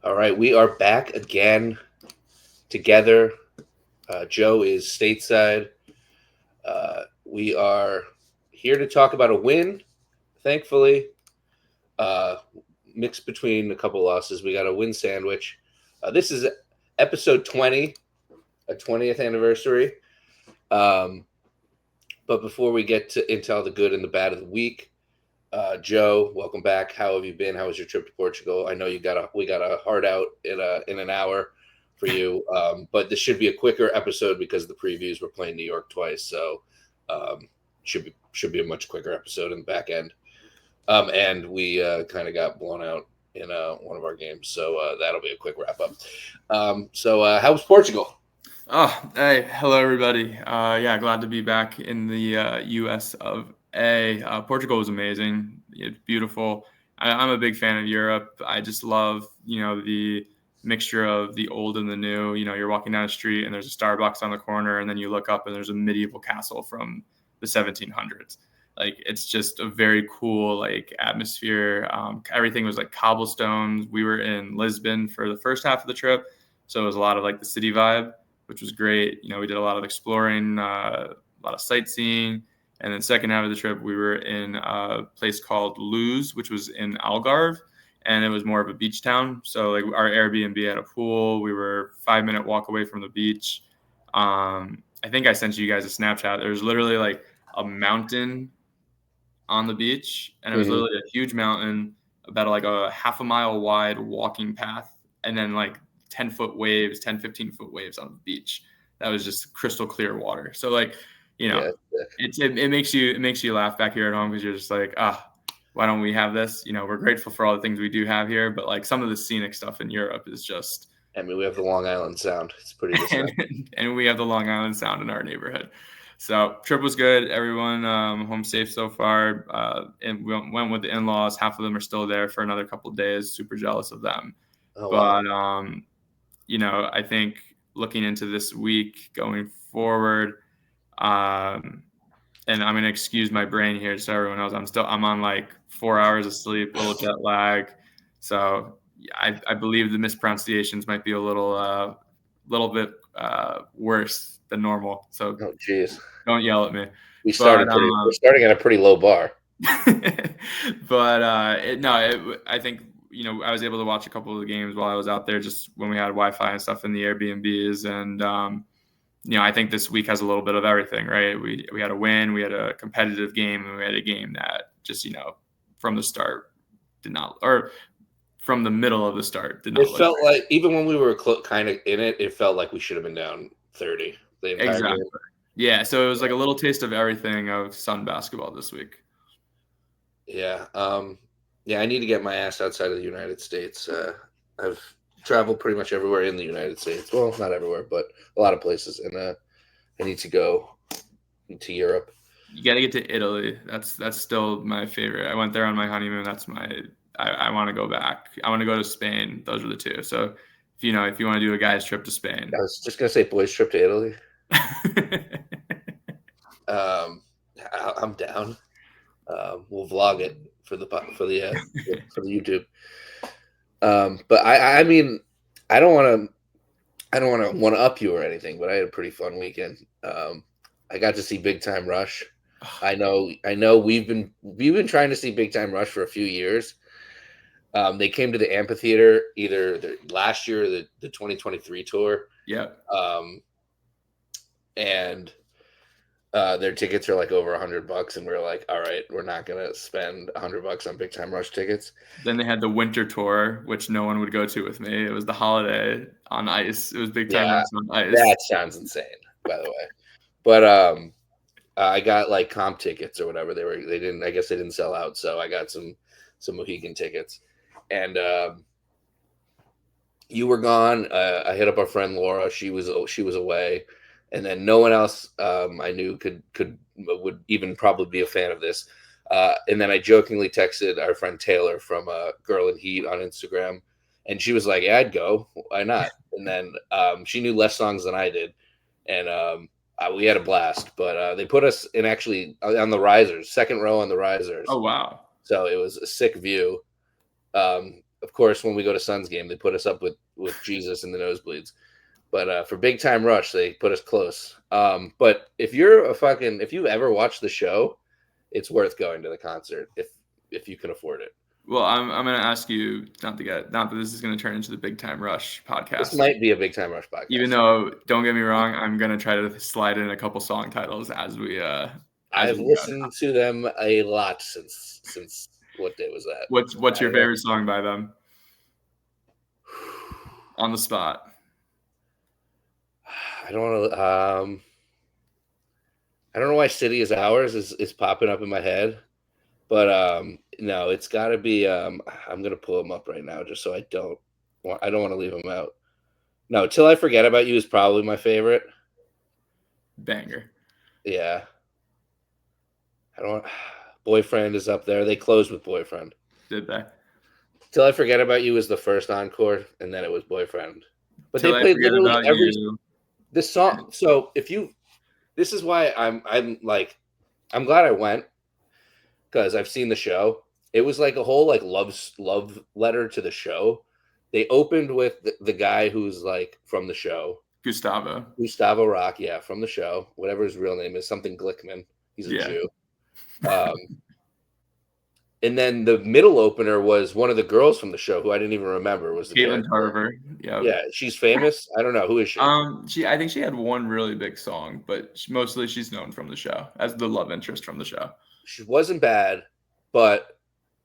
All right, we are back again together. Joe is stateside. We are here to talk about a win, thankfully. Uh, Mixed between a couple losses, we got a win sandwich. This is episode 20, a 20th anniversary. Um, but before we get into all the good and the bad of the week, Joe, welcome back. How have you been? How was your trip to Portugal? I know we got a hard out in an hour for you, but this should be a quicker episode because the previews were playing New York twice, so should be a much quicker episode in the back end. And we kind of got blown out in one of our games, so that'll be a quick wrap up. How was Portugal? Oh, hey, hello everybody. Yeah, glad to be back in the U.S. of A. Portugal was amazing. It's beautiful. I'm a big fan of Europe. I just love, the mixture of the old and the new. You're walking down the street and there's a Starbucks on the corner, and then you look up and there's a medieval castle from the 1700s. Like, it's just a very cool atmosphere. Everything was like cobblestones. We were in Lisbon for the first half of the trip, so it was a lot of the city vibe, which was great. We did a lot of exploring, a lot of sightseeing. And then second half of the trip, we were in a place called Luz, which was in Algarve, and it was more of a beach town. So our Airbnb had a pool. We were 5-minute walk away from the beach. I think I sent you guys a Snapchat. There was literally a mountain on the beach, and it was literally a huge mountain, about a half a mile wide walking path, and then 10-foot waves, 10, 15-foot waves on the beach. That was just crystal clear water. So it makes you laugh back here at home, because you're just why don't we have this? We're grateful for all the things we do have here, but some of the scenic stuff in Europe is just. I mean, we have the Long Island Sound. It's pretty good. And we have the Long Island Sound in our neighborhood. So trip was good. Everyone home safe so far. And we went with the in-laws. Half of them are still there for another couple of days. Super jealous of them. Oh, but wow. I think looking into this week going forward, and I'm gonna excuse my brain here so everyone knows I'm on 4 hours of sleep, a little jet lag. So I believe the mispronunciations might be a little bit worse than normal. So Oh, geez. Don't yell at me. We're starting at a pretty low bar. But I think I was able to watch a couple of the games while I was out there, just when we had Wi-Fi and stuff in the Airbnbs. And I think this week has a little bit of everything, right? We had a win, we had a competitive game, and we had a game that just from the start did not, or from the middle of the start did not. It felt like even when we were kind of in it, it felt like we should have been down 30 the entire exactly game. Yeah, so it was a little taste of everything of Sun basketball this week. Yeah. I need to get my ass outside of the United States. I've traveled pretty much everywhere in the United States. Well, not everywhere, but a lot of places. And I need to go to Europe. You got to get to Italy. That's still my favorite. I went there on my honeymoon. I want to go back. I want to go to Spain. Those are the two. So if you want to do a guy's trip to Spain. I was just going to say boys' trip to Italy. I'm down. We'll vlog it for the YouTube. But I mean, I don't want to one up you or anything, but I had a pretty fun weekend. I got to see Big Time Rush. I know we've been trying to see Big Time Rush for a few years. They came to the amphitheater either last year or the 2023 tour. Yeah. And their tickets are over $100, and we're like, all right, we're not gonna spend $100 on Big Time Rush tickets. Then they had the winter tour, which no one would go to with me. It was the holiday on ice. It was Big Time Rush on ice. That sounds insane, by the way. But I got comp tickets or whatever. I guess they didn't sell out, so I got some Mohegan tickets. And you were gone. I hit up our friend Laura. She was away. And then no one else I knew would even probably be a fan of this. And then I jokingly texted our friend Taylor from Girl in Heat on Instagram, and she was like, "Yeah, I'd go. Why not?" And then she knew less songs than I did, and we had a blast. But they put us in actually on the risers, second row on the risers. Oh wow! So it was a sick view. of course, when we go to Suns game, they put us up with Jesus in the nosebleeds. But for Big Time Rush, they put us close. But if you've ever watched the show, it's worth going to the concert if you can afford it. Well, I'm going to ask you not that this is going to turn into the Big Time Rush podcast. This might be a Big Time Rush podcast. Even though, don't get me wrong, I'm going to try to slide in a couple song titles as we. I've listened to them a lot since what day was that? What's your favorite song by them? On the spot. I don't know. I don't know why "City Is Ours" is popping up in my head, but no, it's got to be. I'm gonna pull them up right now just so I don't want to leave them out. No, "Till I Forget About You" is probably my favorite. Banger. Yeah. Boyfriend is up there. They closed with Boyfriend. Did they? "Till I Forget About You" was the first encore, and then it was Boyfriend. But Till they played literally every this song. So this is why I'm glad I went, because I've seen the show. It was like a whole like love letter to the show. They opened with the guy who's like from the show, Gustavo Rock, yeah, from the show, whatever his real name is, something Glickman. He's a Jew. And then the middle opener was one of the girls from the show who I didn't even remember was the Caitlin Tarver. Yeah, she's famous. I don't know, who is she? I think she had one really big song, but mostly she's known from the show as the love interest from the show. She wasn't bad, but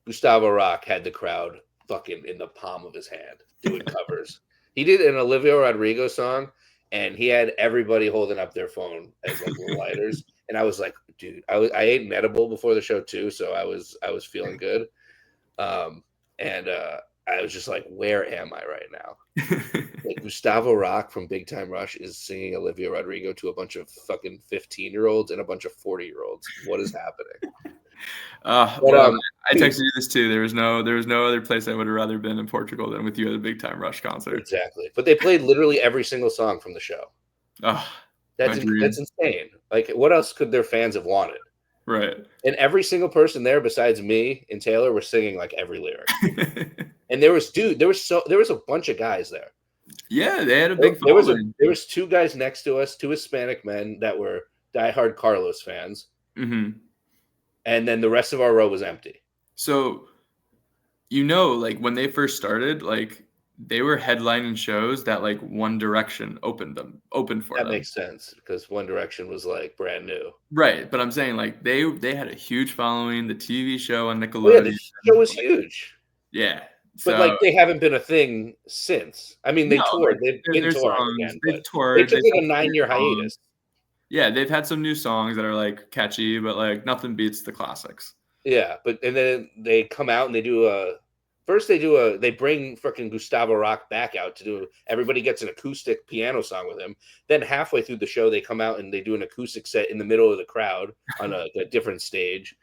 Gustavo Rock had the crowd fucking in the palm of his hand doing covers. He did an Olivia Rodrigo song, and he had everybody holding up their phone as like little lighters. And I was like, dude, I ate an edible before the show too, so I was feeling good. And I was just like, where am I right now? Like Gustavo Rock from Big Time Rush is singing Olivia Rodrigo to a bunch of fucking 15-year-olds and a bunch of 40-year-olds. What is happening? I texted you this too. There was no other place I would have rather been in Portugal than with you at a Big Time Rush concert. Exactly. But they played literally every single song from the show. That's insane. Like, what else could their fans have wanted? Right. And every single person there besides me and Taylor were singing like every lyric. And there was a bunch of guys there. Yeah, they had a big following. There was two guys next to us, two Hispanic men that were diehard Carlos fans. Mm-hmm. And then the rest of our row was empty. So, like when they first started, like they were headlining shows that like One Direction opened for them. That makes sense because One Direction was like brand new. Right, but I'm saying like they had a huge following. The TV show on Nickelodeon. The show was huge. Yeah. But like they haven't been a thing since. I mean, they toured. They've been touring again. They've toured. They took like a 9-year hiatus. Yeah, they've had some new songs that are like catchy, but like nothing beats the classics. Yeah, and then they come out and they bring freaking Gustavo Rock back out to do. Everybody gets an acoustic piano song with him. Then halfway through the show, they come out and they do an acoustic set in the middle of the crowd on a different stage.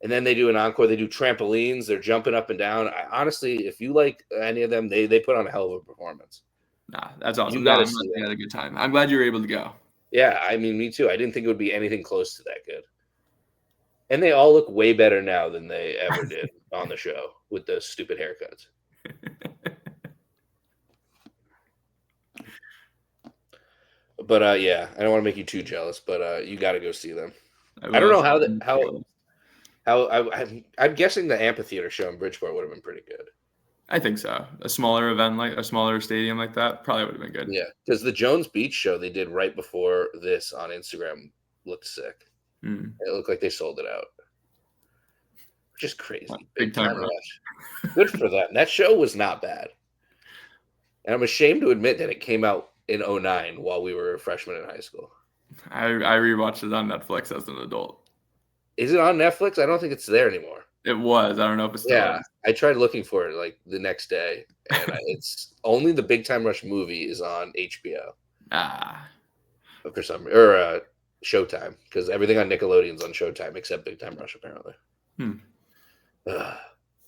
And then they do an encore. They do trampolines. They're jumping up and down. Honestly, if you like any of them, they put on a hell of a performance. Nah, that's awesome. I had a good time. I'm glad you were able to go. Yeah, I mean, me too. I didn't think it would be anything close to that good. And they all look way better now than they ever did on the show with those stupid haircuts. But yeah, I don't want to make you too jealous, but you got to go see them. I don't know I'm guessing the amphitheater show in Bridgeport would have been pretty good. I think so. A smaller event, like a smaller stadium like that, probably would have been good. Yeah, because the Jones Beach show they did right before this on Instagram looked sick. It looked like they sold it out. Which is crazy. Big time rush. Good for them. That show was not bad. And I'm ashamed to admit that it came out in 2009 while we were freshmen in high school. I rewatched it on Netflix as an adult. Is it on Netflix? I don't think it's there anymore. It was. I don't know if it's still is. I tried looking for it like the next day, and it's only the Big Time Rush movie is on HBO. For some or Showtime, because everything on Nickelodeon's on Showtime except Big Time Rush apparently.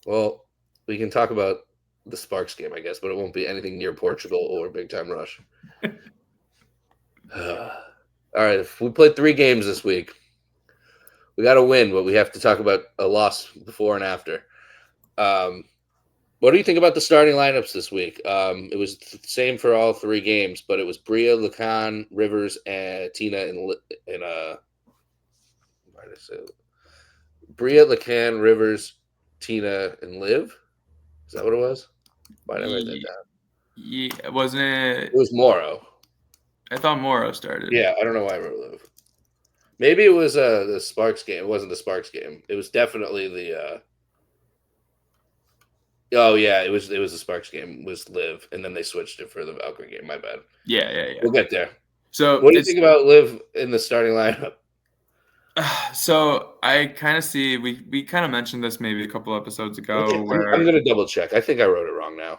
Well, we can talk about the Sparks game, I guess, but it won't be anything near Portugal or Big Time Rush. All right, if we played 3 games this week, we got to win, but we have to talk about a loss before and after. What do you think about the starting lineups this week? It was the same for all three games, but it was Bria, Lacan, Rivers, and Tina, and why did I say Bria, Lacan, Rivers, Tina, and Liv? Is that what it was? Why did I write that down? Wasn't it? It was Morrow. I thought Morrow started. Yeah, I don't know why I wrote Liv. Maybe it was the Sparks game. It wasn't the Sparks game. It was definitely the. Oh yeah, it was the Sparks game was Liv, and then they switched it for the Valkyrie game. My bad. Yeah. We'll get there. So What do you think about Liv in the starting lineup? So I kind of see we kind of mentioned this maybe a couple episodes ago Okay, where I'm gonna double check. I think I wrote it wrong now.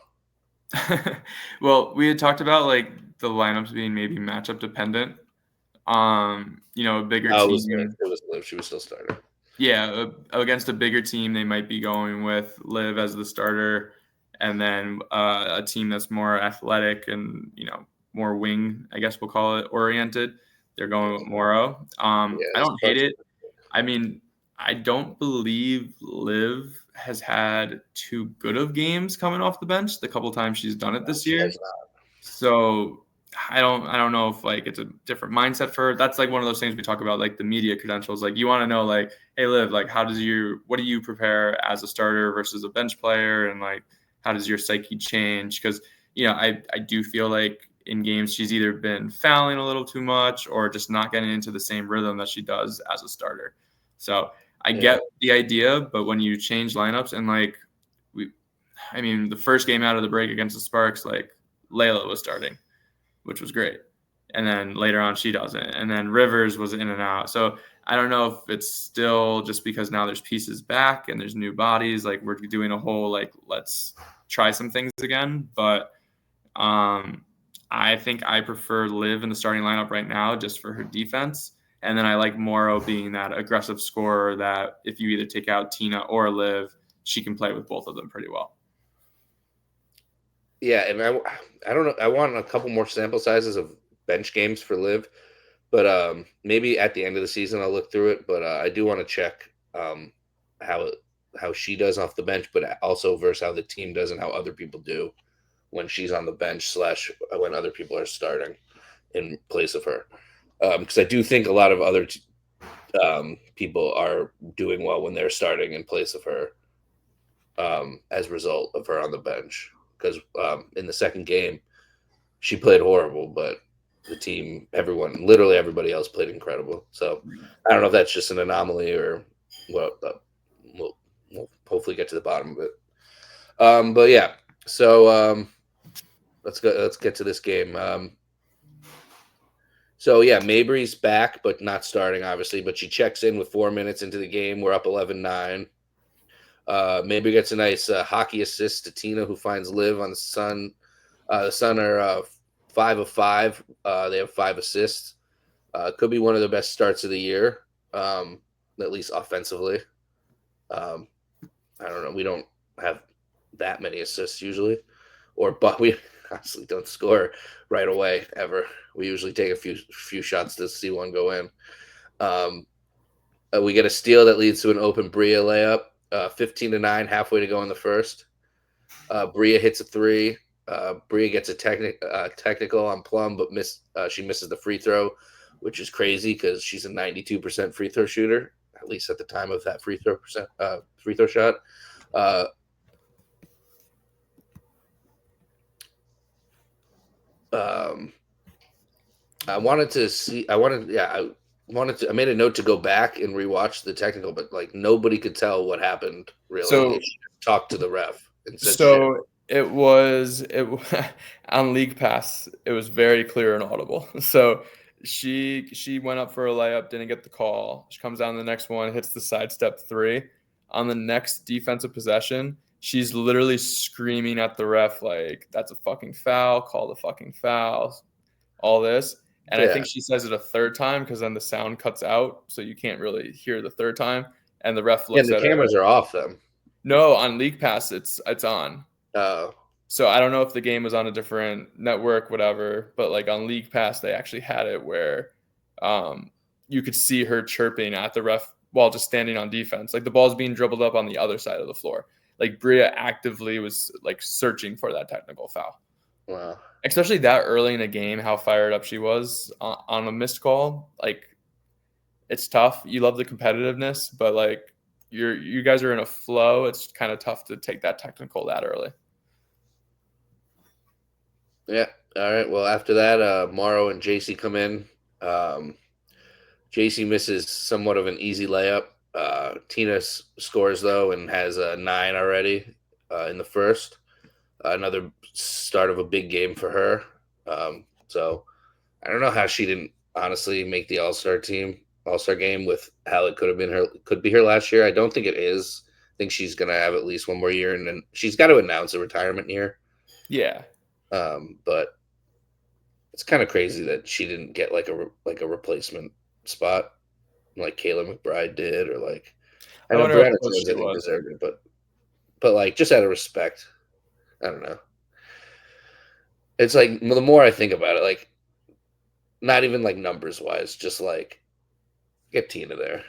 well, we had talked about like the lineups being maybe matchup dependent. A bigger No, team. it was Liv. She was still starting. Yeah, against a bigger team, they might be going with Liv as the starter, and then a team that's more athletic and more wing, I guess we'll call it, oriented. They're going with Morrow. I Yeah, don't hate it. I mean, I don't believe Liv has had too good of games coming off the bench the couple times she's done it this year. So I don't know if like it's a different mindset for her. That's like one of those things we talk about, like the media credentials. Like you want to know, like, hey, Liv, like what do you prepare as a starter versus a bench player, and like how does your psyche change? Because I do feel like in games she's either been fouling a little too much or just not getting into the same rhythm that she does as a starter. So I get the idea, but when you change lineups and like the first game out of the break against the Sparks, like Layla was starting, which was great. And then later on, she doesn't. And then Rivers was in and out. So I don't know if it's still just because now there's pieces back and there's new bodies. Like we're doing a whole, like, let's try some things again. But I think I prefer Liv in the starting lineup right now just for her defense. And then I like Morrow being that aggressive scorer that if you either take out Tina or Liv, she can play with both of them pretty well. Yeah, and I don't know. I want a couple more sample sizes of bench games for Liv, but maybe at the end of the season I'll look through it. But I do want to check how how she does off the bench, but also versus how the team does and how other people do when she's on the bench slash when other people are starting in place of her. Because I do think a lot of other people are doing well when they're starting in place of her as a result of her on the bench. Because in the second game, she played horrible, but the team, literally everybody else played incredible. So I don't know if that's just an anomaly or what. We'll hopefully get to the bottom of it. But yeah, so let's go. Let's get to this game. So yeah, Mabry's back, but not starting, obviously. But she checks in with 4 minutes into the game. We're up 11-9. Mabry gets a nice hockey assist to Tina, who finds Liv on the Sun. The Sun are 5 of 5. They have 5 assists. Could be one of the best starts of the year, at least offensively. I don't know. We don't have that many assists usually, but we honestly don't score right away ever. We usually take a few shots to see one go in. We get a steal that leads to an open Bria layup. 15-9, halfway to go in the first. Bria hits a three. Bria gets a technical on Plum, but she misses the free throw, which is crazy because she's a 92% free throw shooter, at least at the time of that free throw shot. I made a note to go back and rewatch the technical, but like nobody could tell what happened really. So Talked to the ref and said So it was on League Pass. It was very clear and audible. So she went up for a layup, didn't get the call. She comes down the next one, hits the sidestep three. On the next defensive possession, she's literally screaming at the ref like, "That's a fucking foul! Call the fucking foul!" All this, and I think she says it a third time because then the sound cuts out, so you can't really hear the third time. And the ref looks at the cameras are off them. No, on League Pass, it's on. Oh. So I don't know if the game was on a different network, whatever, but like on League Pass, they actually had it where you could see her chirping at the ref while just standing on defense. Like the ball's being dribbled up on the other side of the floor. Like Bria actively was like searching for that technical foul. Wow. Especially that early in a game, how fired up she was on a missed call. Like, it's tough. You love the competitiveness, but like you guys are in a flow. It's kind of tough to take that technical that early. Yeah. All right. Well, after that, Morrow and JC come in. JC misses somewhat of an easy layup. Tina scores though and has a 9 already in the first. Another start of a big game for her. So I don't know how she didn't honestly make the All-Star game with how it could be her last year. I don't think it is. I think she's gonna have at least one more year, and then she's got to announce a retirement year. Yeah. But it's kind of crazy that she didn't get like a replacement spot like Kayla McBride did, or like I I know wonder how Brianna close Jones she I think was. deserved it, but like just out of respect, I don't know. It's like the more I think about it, like not even like numbers wise, just like get Tina there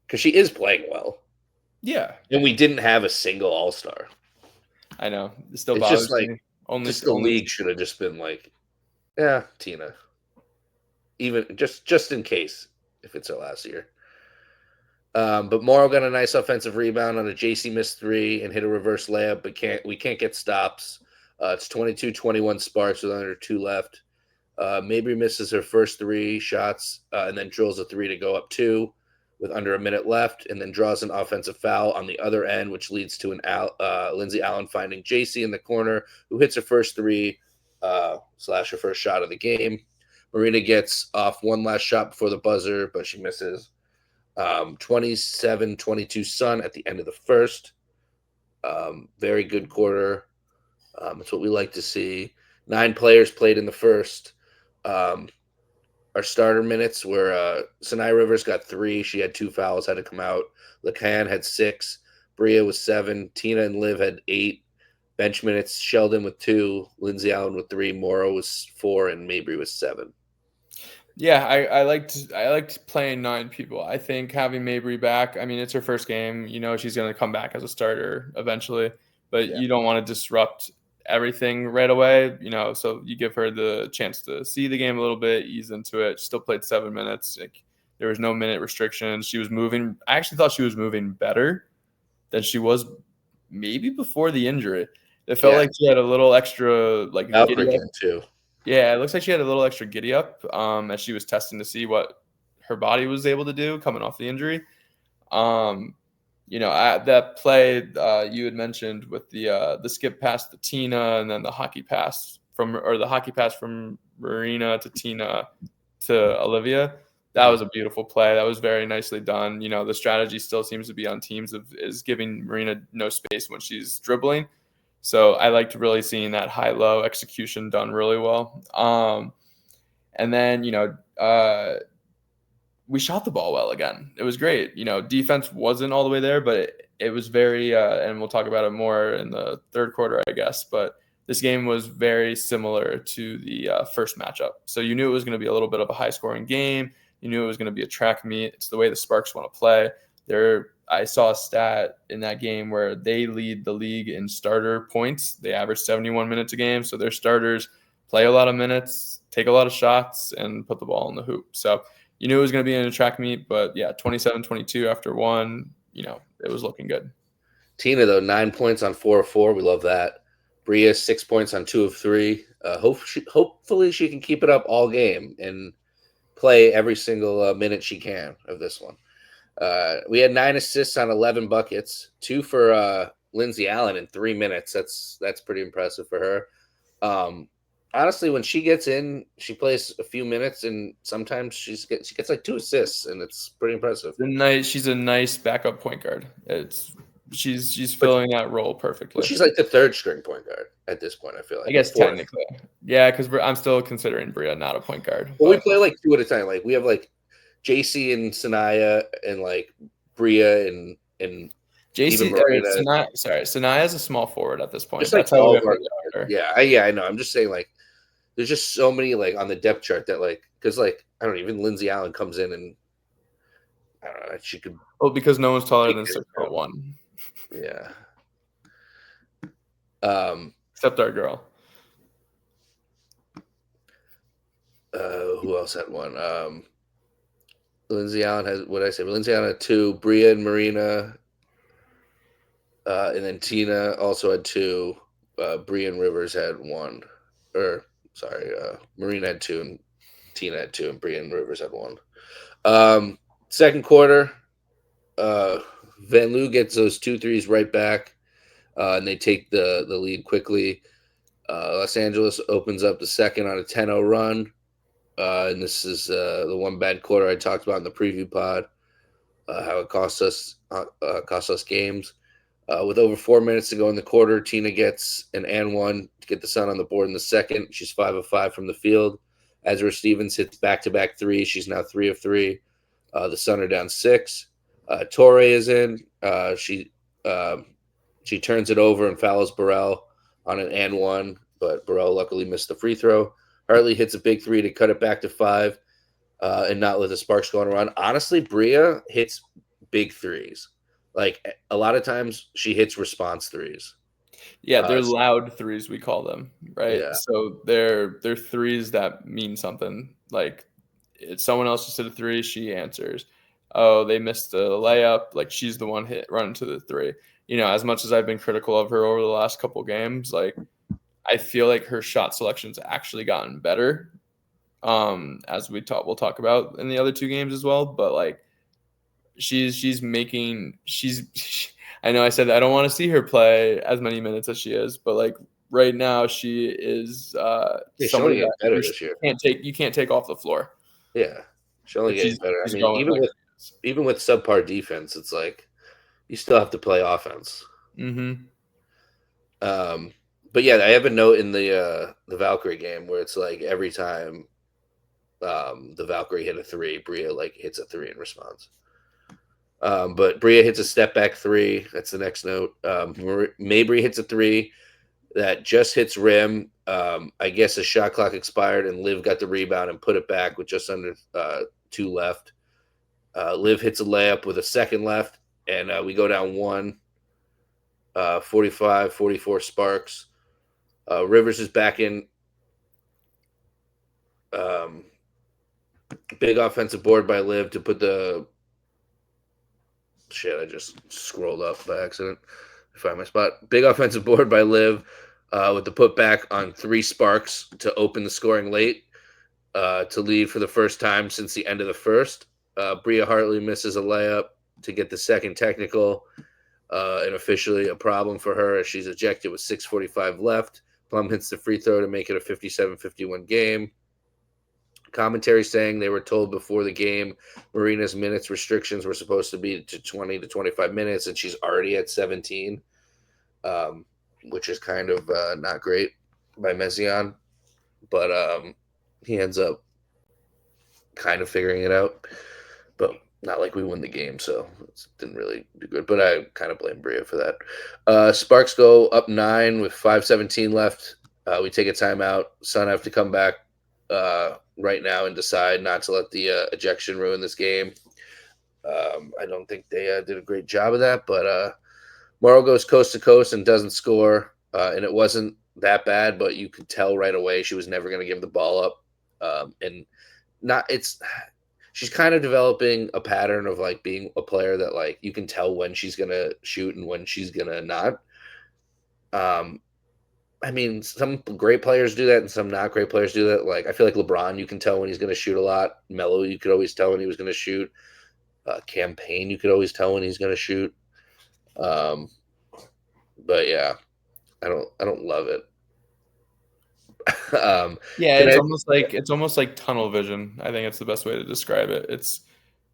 because she is playing well, Yeah, and we didn't have a single All Star. I know. It still It's just bothers like me. Only, just the only. league should have just been like, yeah, Tina, even just in case if it's her last year. But Morrow got a nice offensive rebound on a JC missed 3 and hit a reverse layup, but we can't get stops. It's 22-21 Sparks with under 2 left. Mabry misses her first 3 shots and then drills a 3 to go up 2 with under a minute left, and then draws an offensive foul on the other end, which leads to Lindsay Allen finding JC in the corner, who hits her first 3 slash her first shot of the game. Marina gets off one last shot before the buzzer, but she misses. 27-22 Sun at the end of the first. Very good quarter. It's what we like to see. 9 players played in the first. Our starter minutes were Sinai Rivers got 3. She had 2 fouls, had to come out. Lacan had 6. Bria was 7. Tina and Liv had 8. Bench minutes, Sheldon with 2. Lindsay Allen with 3. Morrow was 4. And Mabry was 7. Yeah, I liked playing 9 people. I think having Mabry back, I mean, it's her first game. You know, she's going to come back as a starter eventually, but Yeah. you don't want to disrupt everything right away. You know, so you give her the chance to see the game a little bit, ease into it. She still played 7 minutes. Like, there was no minute restrictions. She was moving. I actually thought she was moving better than she was maybe before the injury. It felt like she had a little extra like giddy Valkyrie up. can too. Yeah, it looks like she had a little extra giddy up as she was testing to see what her body was able to do coming off the injury. You know, that play you had mentioned with the skip past the Tina and then the hockey pass from Marina to Tina to Olivia. That was a beautiful play. That was very nicely done. You know, the strategy still seems to be on teams is giving Marina no space when she's dribbling. So I liked really seeing that high-low execution done really well. And then, you know, we shot the ball well again. It was great. You know, defense wasn't all the way there, but it was very, and we'll talk about it more in the third quarter, I guess. But this game was very similar to the first matchup. So you knew it was going to be a little bit of a high-scoring game. You knew it was going to be a track meet. It's the way the Sparks want to play. I saw a stat in that game where they lead the league in starter points. They average 71 minutes a game. So their starters play a lot of minutes, take a lot of shots, and put the ball in the hoop. So you knew it was going to be in a track meet, but yeah, 27-22 after 1, you know, it was looking good. Tina, though, 9 points on 4 of 4. We love that. Bria, 6 points on 2 of 3. Hopefully she can keep it up all game and play every single minute she can of this one. We had 9 assists on 11 buckets, 2 for Lindsay Allen in 3 minutes. That's pretty impressive for her. Honestly, when she gets in, she plays a few minutes, and sometimes she gets like 2 assists, and it's pretty impressive. She's a nice backup point guard. She's filling that role perfectly. But she's like the 3rd string point guard at this point. I feel like. I guess 4th. technically, yeah, because I'm still considering Bria not a point guard. Well, we play like 2 at a time. Like we have like JC and Sanaya and like Bria and JC, Marina. Sanaya's a small forward at this point. Just like That's how all we of our, her. yeah, I know. I'm just saying, like, there's just so many like on the depth chart that like, because like I don't know, even Lindsay Allen comes in and I don't know, she could. Well, because no one's taller than 6'1". Yeah, Um, Except our girl. who else had one? Lindsay Allen has, what did I say? Lindsay Allen had two. Bria and Marina, and then Tina also had two. Bria and Rivers had one. Or, sorry, Marina had two, and Tina had two, and Bria and Rivers had one. Second quarter, Van Loo gets those 2 threes right back, and they take the lead quickly. Los Angeles opens up the second on a 10-0 run. And this is the one bad quarter I talked about in the preview pod, how it cost us games. With over 4 minutes to go in the quarter, Tina gets an and one to get the Sun on the board in the second. She's 5 of 5 from the field. Ezra Stevens hits back-to-back threes. She's now 3 of 3. The Sun are down 6. Torre is in. She turns it over and fouls Burrell on an and one, but Burrell luckily missed the free throw. Hartley hits a big three to cut it back to 5, and not let the sparks go on a run. Honestly, Bria hits big threes. Like a lot of times, she hits response threes. Yeah, they're loud threes, we call them, right? Yeah, So they're threes that mean something. Like it's someone else just hit a three, she answers. Oh, they missed a layup, like she's the one running to the three. As much as I've been critical of her over the last couple games, like I feel like her shot selection's actually gotten better. As we'll talk about in the other two games as well. But like she's making I know I said I don't want to see her play as many minutes as she is, but like right now she is she's only somebody getting that better this year. you can't take off the floor. Yeah, she's only Like getting better. I she's mean, going like even with subpar defense, it's like you still have to play offense. mm-hmm. Um, but yeah, I have a note in the Valkyrie game where it's like every time the Valkyrie hit a three, Bria like hits a three in response. But Bria hits a step back three. That's the next note. Mabry hits a three that just hits rim. I guess the shot clock expired and Liv got the rebound and put it back with just under 2 left. Liv hits a layup with a second left, and we go down 1. 45-44 Sparks. Rivers is back in. Big offensive board by Liv to put the shit. I just scrolled up by accident. Find my spot. Big offensive board by Liv with the putback on 3 Sparks to open the scoring late to lead for the first time since the end of the first. Bria Hartley misses a layup to get the second technical, and officially a problem for her as she's ejected with 6:45 left. Plum hits the free throw to make it a 57-51 game. Commentary saying they were told before the game Marina's minutes restrictions were supposed to be to 20 to 25 minutes, and she's already at 17, which is kind of not great by Messiaen. But he ends up kind of figuring it out. But not like we win the game, so it didn't really do good. But I kind of blame Bria for that. Sparks go up 9 with 5:17 left. We take a timeout. Sun have to come back right now and decide not to let the ejection ruin this game. I don't think they did a great job of that, but Morrow goes coast to coast and doesn't score, and it wasn't that bad, but you could tell right away she was never going to give the ball up, and not it's. She's kind of developing a pattern of like being a player that like you can tell when she's gonna shoot and when she's gonna not. I mean, some great players do that and some not great players do that. Like I feel like LeBron, you can tell when he's going to shoot a lot. Melo, you could always tell when he was going to shoot. Campaign, you could always tell when he's going to shoot. But yeah, I don't love it. Yeah, it's almost like tunnel vision. I think it's the best way to describe it. It's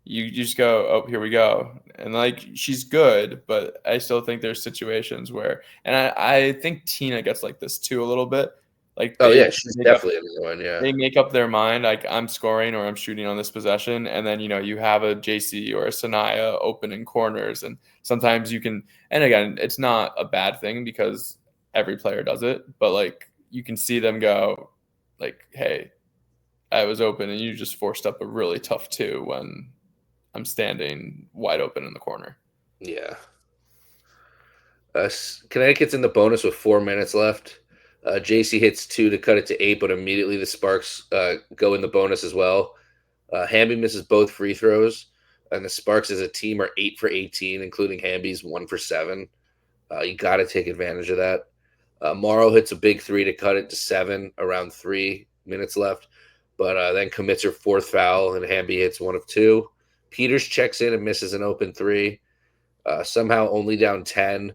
you just go, oh, here we go, and like she's good, but I still think there's situations where, and I think Tina gets like this too a little bit. Like Oh yeah, she's definitely another one. Yeah, they make up their mind like I'm scoring or I'm shooting on this possession, and then you have a JC or a Sanaya open in corners, and sometimes you can. And again, it's not a bad thing because every player does it, but like you can see them go, like, hey, I was open, and you just forced up a really tough 2 when I'm standing wide open in the corner. yeah. Connecticut's in the bonus with 4 minutes left. JC hits 2 to cut it to 8, but immediately the Sparks go in the bonus as well. Hamby misses both free throws, and the Sparks as a team are 8 for 18, including Hamby's 1 for 7. You got to take advantage of that. Morrow hits a big 3 to cut it to 7, around 3 minutes left, but then commits her 4th foul, and Hamby hits 1 of 2. Peters checks in and misses an open 3. Somehow only down 10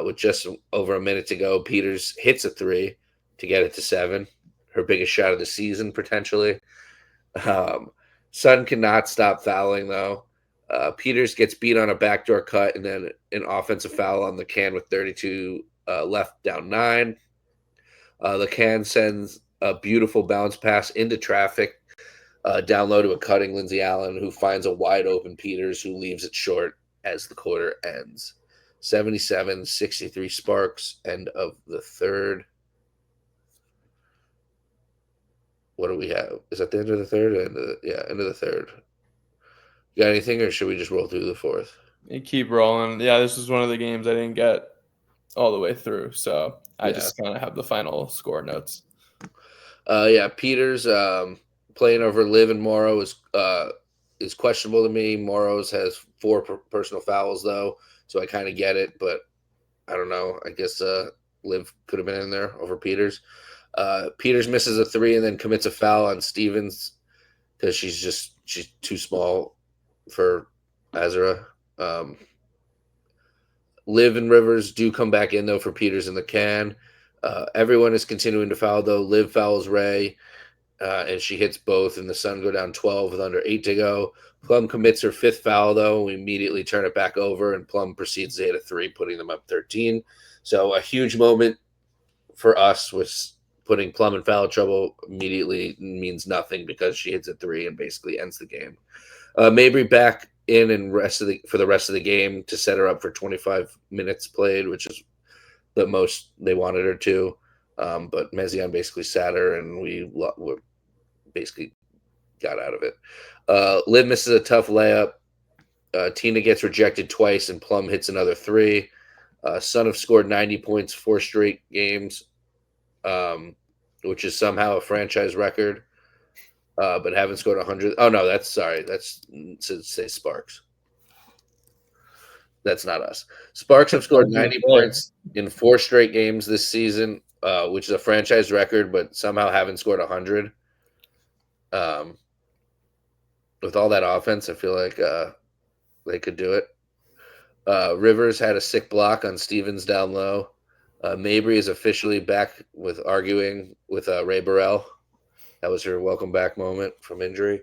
with just over a minute to go. Peters hits a 3 to get it to 7, her biggest shot of the season potentially. Sun cannot stop fouling though. Peters gets beat on a backdoor cut and then an offensive foul on the can with 32 left, down 9. The can sends a beautiful bounce pass into traffic, down low to a cutting Lindsey Allen, who finds a wide open Peters, who leaves it short as the quarter ends. 77-63 Sparks, end of the third. What do we have? Is that the end of the third? End of the third. You got anything, or should we just roll through the fourth? You keep rolling. Yeah, this was one of the games I didn't get all the way through, so I just kind of have the final score notes. Peters playing over Liv and Morrow is questionable to me. Morrow's has 4 personal fouls though, so I kind of get it, but I don't know. I guess Liv could have been in there over Peters. Peters misses a 3 and then commits a foul on Stevens because she's too small for Azra. Liv and Rivers do come back in though for Peters in the can. Everyone is continuing to foul though. Liv fouls Ray, and she hits both, and the Sun go down 12 with under 8 to go. Plum commits her 5th foul though. We immediately turn it back over, and Plum proceeds to hit a 3, putting them up 13. So a huge moment for us was putting Plum in foul trouble immediately means nothing because she hits a 3 and basically ends the game. Mabry back in and for the rest of the game to set her up for 25 minutes played, which is the most they wanted her to. But Mezion basically sat her, and we basically got out of it. Liv misses a tough layup. Tina gets rejected twice, and Plum hits another 3. Sun have scored 90 points 4 straight games, which is somehow a franchise record, but haven't scored 100. Oh, no, that's to say Sparks. That's not us. Sparks have scored 90 points in 4 straight games this season, which is a franchise record, but somehow haven't scored 100. With all that offense, I feel like they could do it. Rivers had a sick block on Stevens down low. Mabry is officially back with arguing with Ray Burrell. That was her welcome back moment from injury.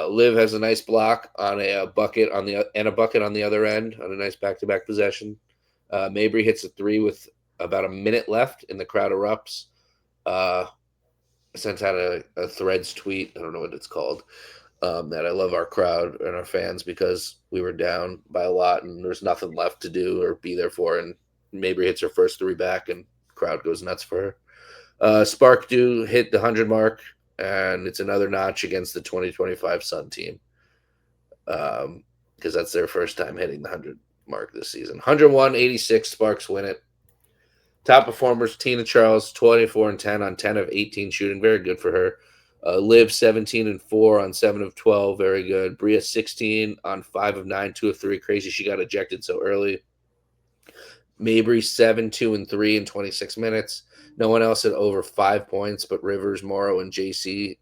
Liv has a nice block on a bucket on the other end on a nice back-to-back possession. Mabry hits a 3 with about a minute left, and the crowd erupts. I sent out a Threads tweet. I don't know what it's called. That I love our crowd and our fans because we were down by a lot and there's nothing left to do or be there for. And Mabry hits her first 3 back, and crowd goes nuts for her. Spark do hit the 100 mark, and it's another notch against the 2025 Sun team because that's their first time hitting the 100 mark this season. 101-86, Sparks win it. Top performers, Tina Charles, 24 and 10 on 10 of 18 shooting. Very good for her. Liv, 17 and 4 on 7 of 12. Very good. Bria, 16 on 5 of 9, 2 of 3. Crazy she got ejected so early. Mabry, 7, 2 and 3 in 26 minutes. No one else had over 5 points but Rivers, Morrow, and JC,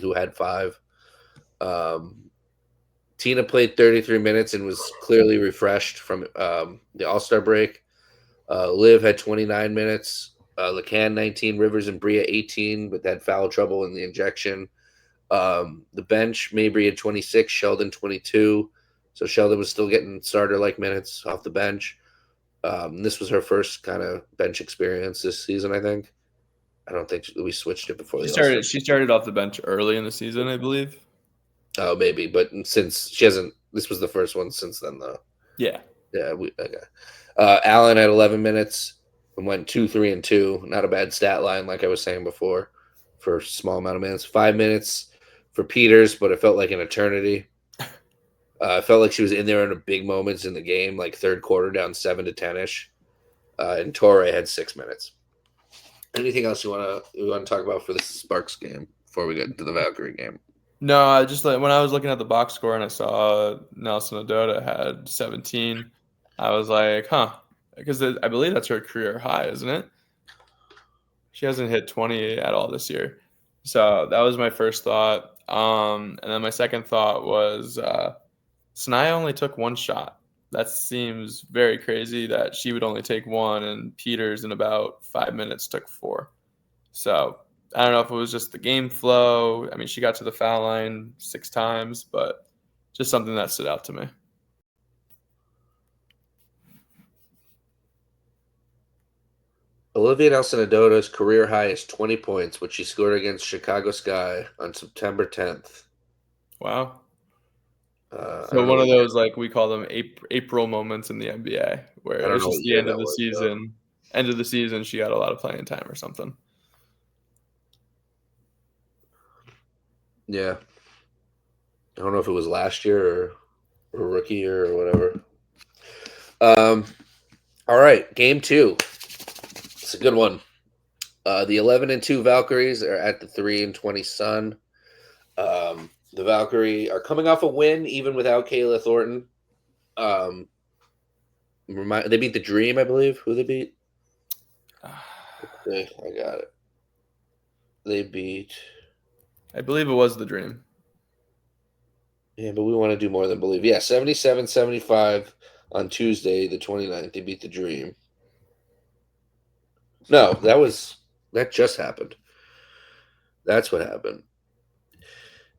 who had 5. Tina played 33 minutes and was clearly refreshed from the All-Star break. Liv had 29 minutes. Lacan 19, Rivers and Bria 18, but had foul trouble in the injection. The bench, Mabry had 26, Sheldon 22. So Sheldon was still getting starter-like minutes off the bench. This was her first kind of bench experience this season, I think. I don't think we switched it before. She started off the bench early in the season, I believe. Oh, maybe, but since she hasn't, this was the first one since then, though. Yeah. Yeah. Okay. Allen had 11 minutes and went 2, 3, and 2. Not a bad stat line, like I was saying before, for a small amount of minutes. 5 minutes for Peters, but it felt like an eternity. I felt like she was in there in the big moments in the game, like third quarter, down 7-10 ish. And Torre had 6 minutes. Anything else you want to talk about for the Sparks game before we get into the Valkyrie game? No, I just when I was looking at the box score and I saw Nelson Adota had 17, I was like, huh, because I believe that's her career high, isn't it? She hasn't hit 20 at all this year. So that was my first thought. And then my second thought was Sanaya only took one shot. That seems very crazy that she would only take one, and Peters in about 5 minutes took four. So I don't know if it was just the game flow. I mean, she got to the foul line 6 times, but just something that stood out to me. Olivia Nelson-Odota's career high is 20 points, which she scored against Chicago Sky on September 10th. Wow. I So don't know one of what those, like we call them April moments in the NBA, where I don't it's know just what the year end that of the was though. season. End of the season, she got a lot of playing time or something. Yeah, I don't know if it was last year or rookie year or whatever. All right, game two. It's a good one. The 11-2 Valkyries are at the 3-20 Sun. The Valkyrie are coming off a win even without Kayla Thornton. Um, they beat the Dream, I believe. Who they beat? I got it. They beat. I believe it was the Dream. Yeah, but we want to do more than believe. Yeah, 77-75 on Tuesday, the 29th. They beat the Dream. No, that just happened. That's what happened.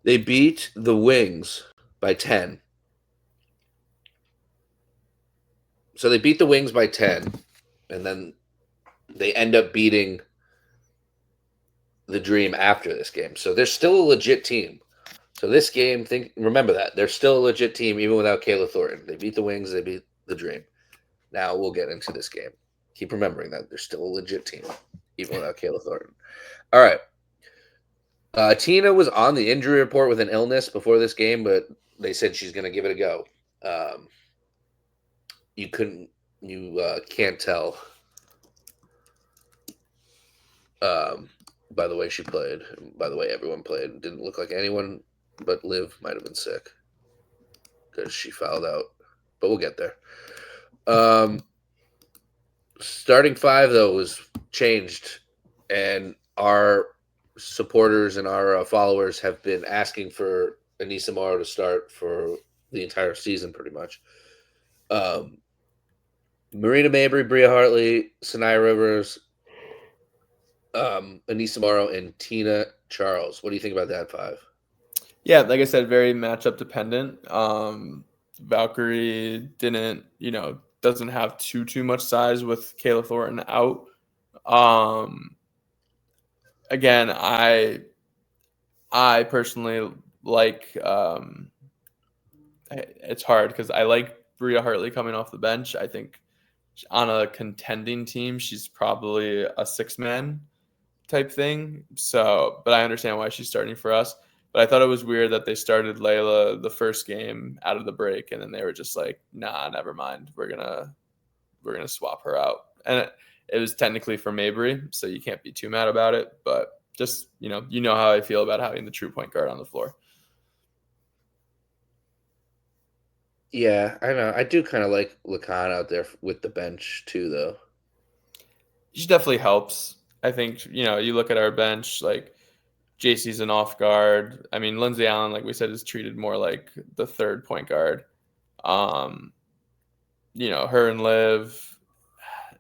They beat the Wings by 10. So they beat the Wings by 10, and then they end up beating the Dream after this game. So they're still a legit team. So this game, remember that. They're still a legit team even without Kayla Thornton. They beat the Wings, they beat the Dream. Now we'll get into this game. Keep remembering that they're still a legit team, even without Kayla Thornton. All right. Tina was on the injury report with an illness before this game, but they said she's going to give it a go. Um, you can't tell by the way she played, by the way everyone played. It didn't look like anyone but Liv might have been sick because she fouled out. But we'll get there. Starting five though was changed, and our supporters and our followers have been asking for Anissa Morrow to start for the entire season, pretty much. Marina Mabry, Bria Hartley, Sanaya Rivers, Anissa Morrow, and Tina Charles. What do you think about that five? Yeah, like I said, very matchup dependent. Valkyrie doesn't have too much size with Kayla Thornton out. Again, I personally like. It's hard because I like Bria Hartley coming off the bench. I think on a contending team, she's probably a six-man type thing. So, but I understand why she's starting for us. But I thought it was weird that they started Layla the first game out of the break, and then they were just like, "Nah, never mind. We're gonna swap her out." And it was technically for Mabry, so you can't be too mad about it. But just you know how I feel about having the true point guard on the floor. Yeah, I know. I do kind of like Lacan out there with the bench too, though. She definitely helps. I think you look at our bench like JC's an off guard. I mean, Lindsay Allen, like we said, is treated more like the third point guard. Um, her and Liv,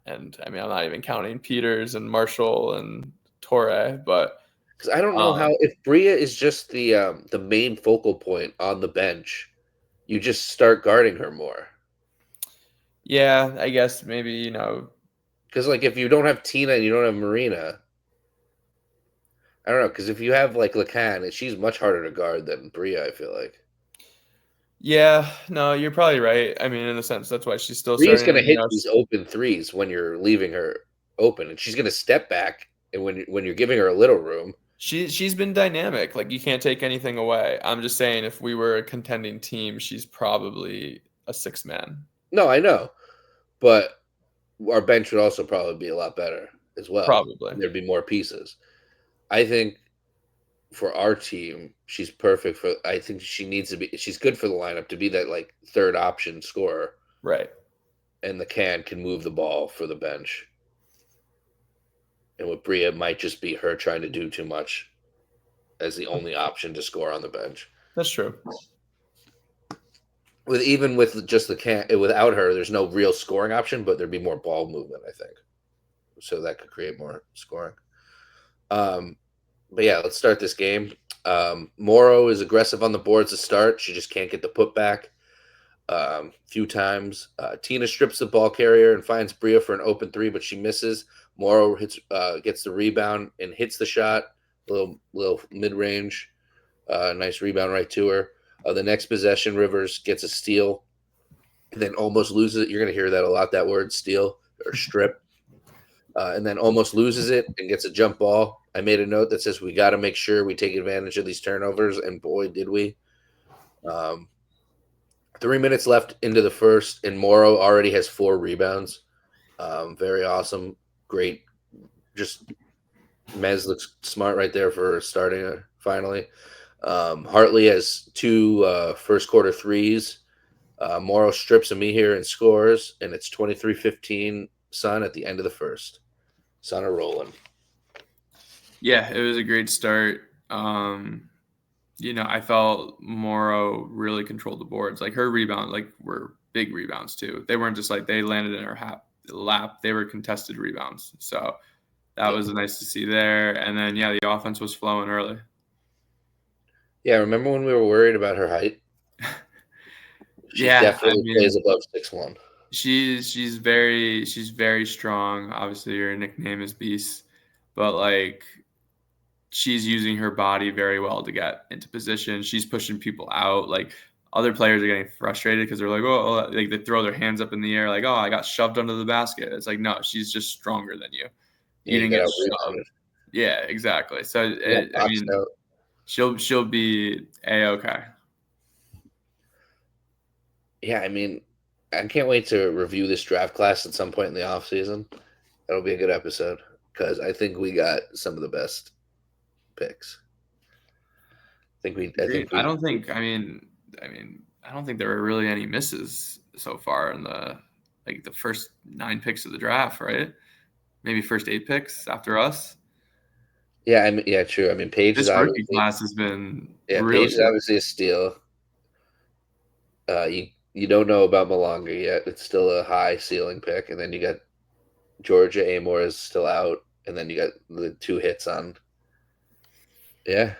and I mean, I'm not even counting Peters and Marshall and Torre, but Because I don't know how um, if Bria is just the main focal point on the bench, you just start guarding her more. yeah, I guess maybe Because like if you don't have Tina and you don't have Marina, I don't know. Because if you have like Lacan, she's much harder to guard than Bria. I feel like yeah, no, you're probably right. I mean, in a sense, that's why she's still Bria's starting. gonna hit these open threes when you're leaving her open, and she's gonna step back, and when you're giving her a little room, She's been dynamic. Like, you can't take anything away. I'm just saying, if we were a contending team, she's probably a 6-man. No, I know, but our bench would also probably be a lot better as well. Probably. There'd be more pieces. I think for our team, she's perfect for. I think she needs to be. She's good for the lineup to be that like third option scorer, Right. and the can move the ball for the bench. And with Bria, it might just be her trying to do too much as the only option to score on the bench. That's true. With just the can, without her, there's no real scoring option, but there'd be more ball movement, I think. So that could create more scoring. But yeah, let's start this game. Morrow is aggressive on the boards to start. She just can't get the putback. Few times. Tina strips the ball carrier and finds Bria for an open three, but she misses. Morrow gets the rebound and hits the shot. Little mid range. Nice rebound right to her. The next possession, Rivers gets a steal and then almost loses it. You're going to hear that a lot, that word, steal or strip. And then almost loses it and gets a jump ball. I made a note that says we got to make sure we take advantage of these turnovers, and boy, did we. 3 minutes left into the first, and Morrow already has 4 rebounds. Very awesome. Great. Just Mez looks smart right there for starting her finally. Hartley has 2 first quarter threes. Morrow strips of me here and scores, and it's 23-15 Sun at the end of the first. Sun are rolling. Yeah, it was a great start. I felt Morrow really controlled the boards. Like, her rebounds, were big rebounds too. They weren't just like they landed in her lap. They were contested rebounds. So that was nice to see there. And then, the offense was flowing early. Yeah, remember when we were worried about her height? She definitely plays above 6'1". She's very strong. Obviously, her nickname is Beast, but she's using her body very well to get into position. She's pushing people out. Like, other players are getting frustrated because they're like, oh, like they throw their hands up in the air, like, oh, I got shoved under the basket. It's like, no, she's just stronger than you. You didn't get shoved. Yeah, exactly. So she'll be A-okay. Yeah, I mean, I can't wait to review this draft class at some point in the off season. That'll be a good episode because I think we got some of the best picks. I don't think there were really any misses so far in the first 9 picks of the draft, right? Maybe first 8 picks after us. Yeah, true. I mean, Paige this rookie class has been Paige is obviously a steal. You don't know about Malonga yet. It's still a high ceiling pick, and then you got Georgia Amor is still out, and then you got the 2 hits on. Yeah.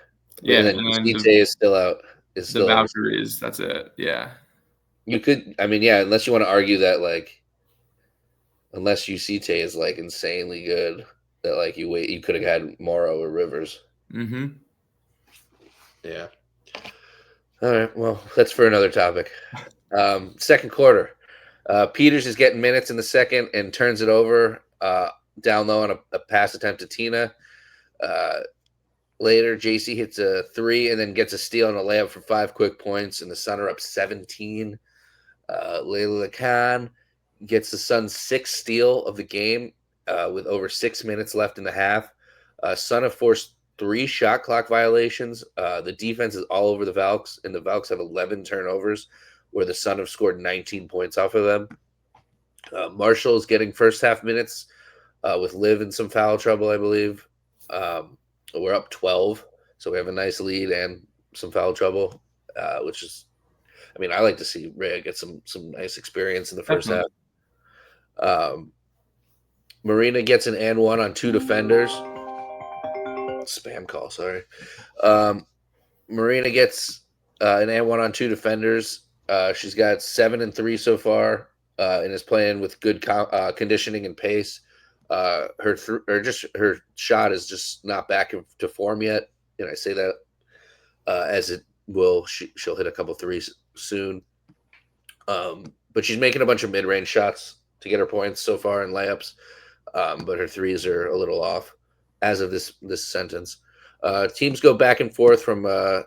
And then Cite is still out. The Valkyries, that's it. Yeah. You could, unless you want to argue that, unless Cite is insanely good, that you could have had Morrow or Rivers. Mm-hmm. Yeah. All right. Well, that's for another topic. Second quarter. Peters is getting minutes in the second and turns it over down low on a pass attempt to Tina. Later, JC hits a 3 and then gets a steal and a layup for 5 quick points, and the Sun are up 17. Layla Khan gets the Suns' 6th steal of the game with over 6 minutes left in the half. Sun have forced 3 shot clock violations. The defense is all over the Valks, and the Valks have 11 turnovers, where the Sun have scored 19 points off of them. Marshall is getting first half minutes with Liv in some foul trouble, I believe. We're up 12, so we have a nice lead and some foul trouble, which is, I like to see Rhea get some nice experience in the first half. Marina gets an and 1 on 2 defenders. Spam call, sorry. Marina gets an and 1 on 2 defenders. She's got 7 and 3 so far, and is playing with good conditioning and pace. Her shot is just not back to form yet, and I say that as it will. She'll hit a couple threes soon, but she's making a bunch of mid-range shots to get her points so far in layups, but her threes are a little off as of this sentence. Teams go back and forth from a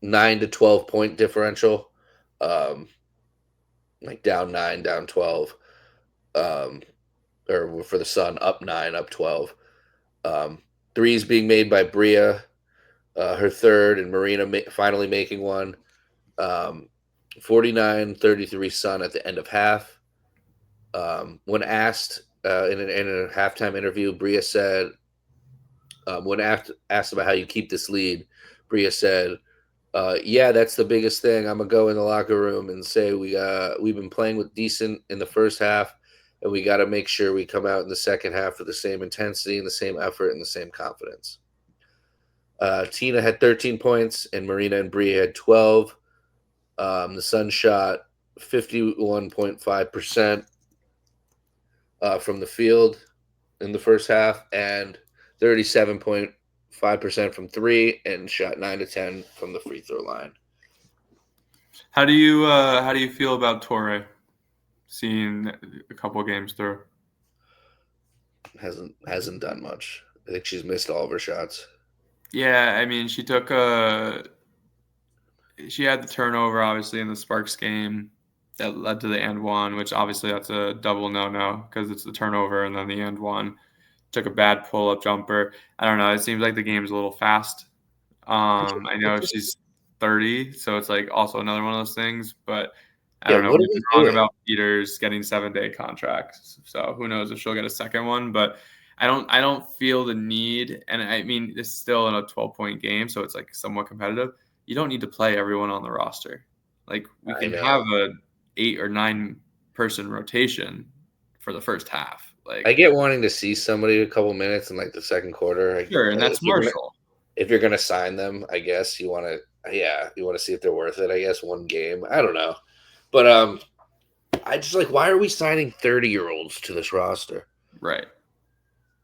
9 to 12 point differential, um, like down 9, down 12, um, or for the Sun, up 9, up 12. Threes being made by Bria, her third, and Marina finally making one. 49-33 Sun at the end of half. When asked in a halftime interview, Bria said, when asked about how you keep this lead, Bria said, yeah, that's the biggest thing. I'm gonna go in the locker room and say we've been playing with decent in the first half, and we got to make sure we come out in the second half with the same intensity and the same effort and the same confidence. Tina had 13 points, and Marina and Bria had 12. The Sun shot 51.5% from the field in the first half, and 37.5% from three, and shot 9 to 10 from the free throw line. How do you feel about Torre? Seeing a couple of games through, hasn't done much. I think she's missed all of her shots. Yeah, I mean, she had the turnover obviously in the Sparks game that led to the and one, which obviously that's a double no because it's the turnover and then the and one. Took a bad pull up jumper. I don't know. It seems like the game's a little fast. I know she's 30, so it's like also another one of those things. But I don't know. What are We've been we wrong doing? about Peters getting 7-day contracts, so who knows if she'll get a second one. But I don't feel the need, and I mean it's still in a 12-point game, so it's like somewhat competitive. You don't need to play everyone on the roster. Like we can have a 8 or 9 person rotation for the first half. Like I get wanting to see somebody a couple minutes in like the second quarter. sure, and that's Marshall. If you're gonna sign them, I guess you want to see if they're worth it. I guess one game. I don't know, but I just like, why are we signing 30-year-olds to this roster? Right.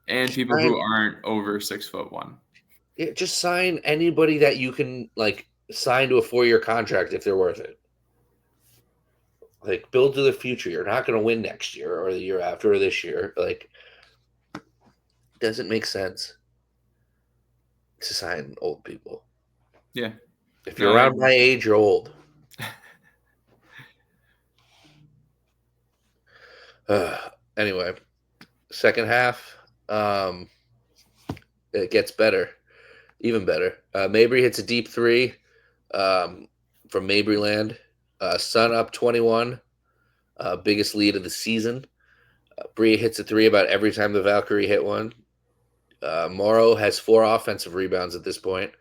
And people who aren't over 6'1". Yeah, just sign anybody that you can like sign to a 4-year contract if they're worth it. Like, build to the future. You're not going to win next year or the year after or this year. Like, doesn't make sense to sign old people. Yeah. If you're around my age, you're old. Anyway, second half, it gets better, even better. Mabry hits a deep three from Mabryland. Sun up 21, biggest lead of the season. Bria hits a three about every time the Valkyrie hit one. Morrow has 4 offensive rebounds at this point.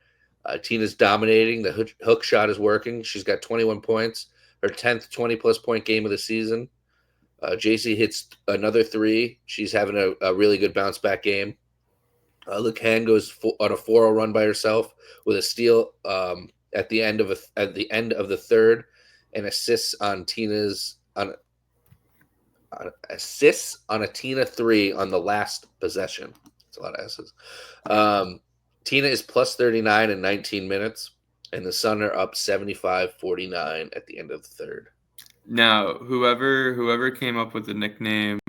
Tina's dominating. The hook shot is working. She's got 21 points, her 10th 20-plus point game of the season. JC hits another three. She's having a really good bounce back game. Lacan goes on a 4-0 run by herself with a steal at the end of the third, and assists on a Tina 3 on the last possession. That's a lot of S's. Tina is plus 39 in 19 minutes, and the Sun are up 75-49 at the end of the third. Now, whoever came up with the nickname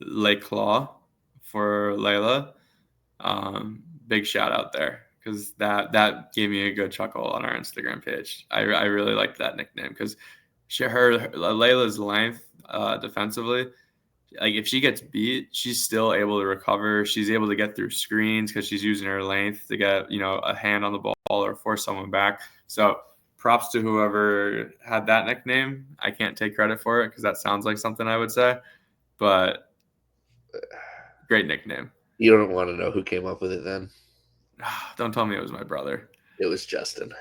Lake Claw for Layla, big shout out there because that gave me a good chuckle on our Instagram page. I really liked that nickname because Layla's length defensively, like if she gets beat, she's still able to recover. She's able to get through screens because she's using her length to get a hand on the ball or force someone back. So props to whoever had that nickname. I can't take credit for it because that sounds like something I would say, but great nickname. You don't want to know who came up with it then? Don't tell me it was my brother. It was Justin.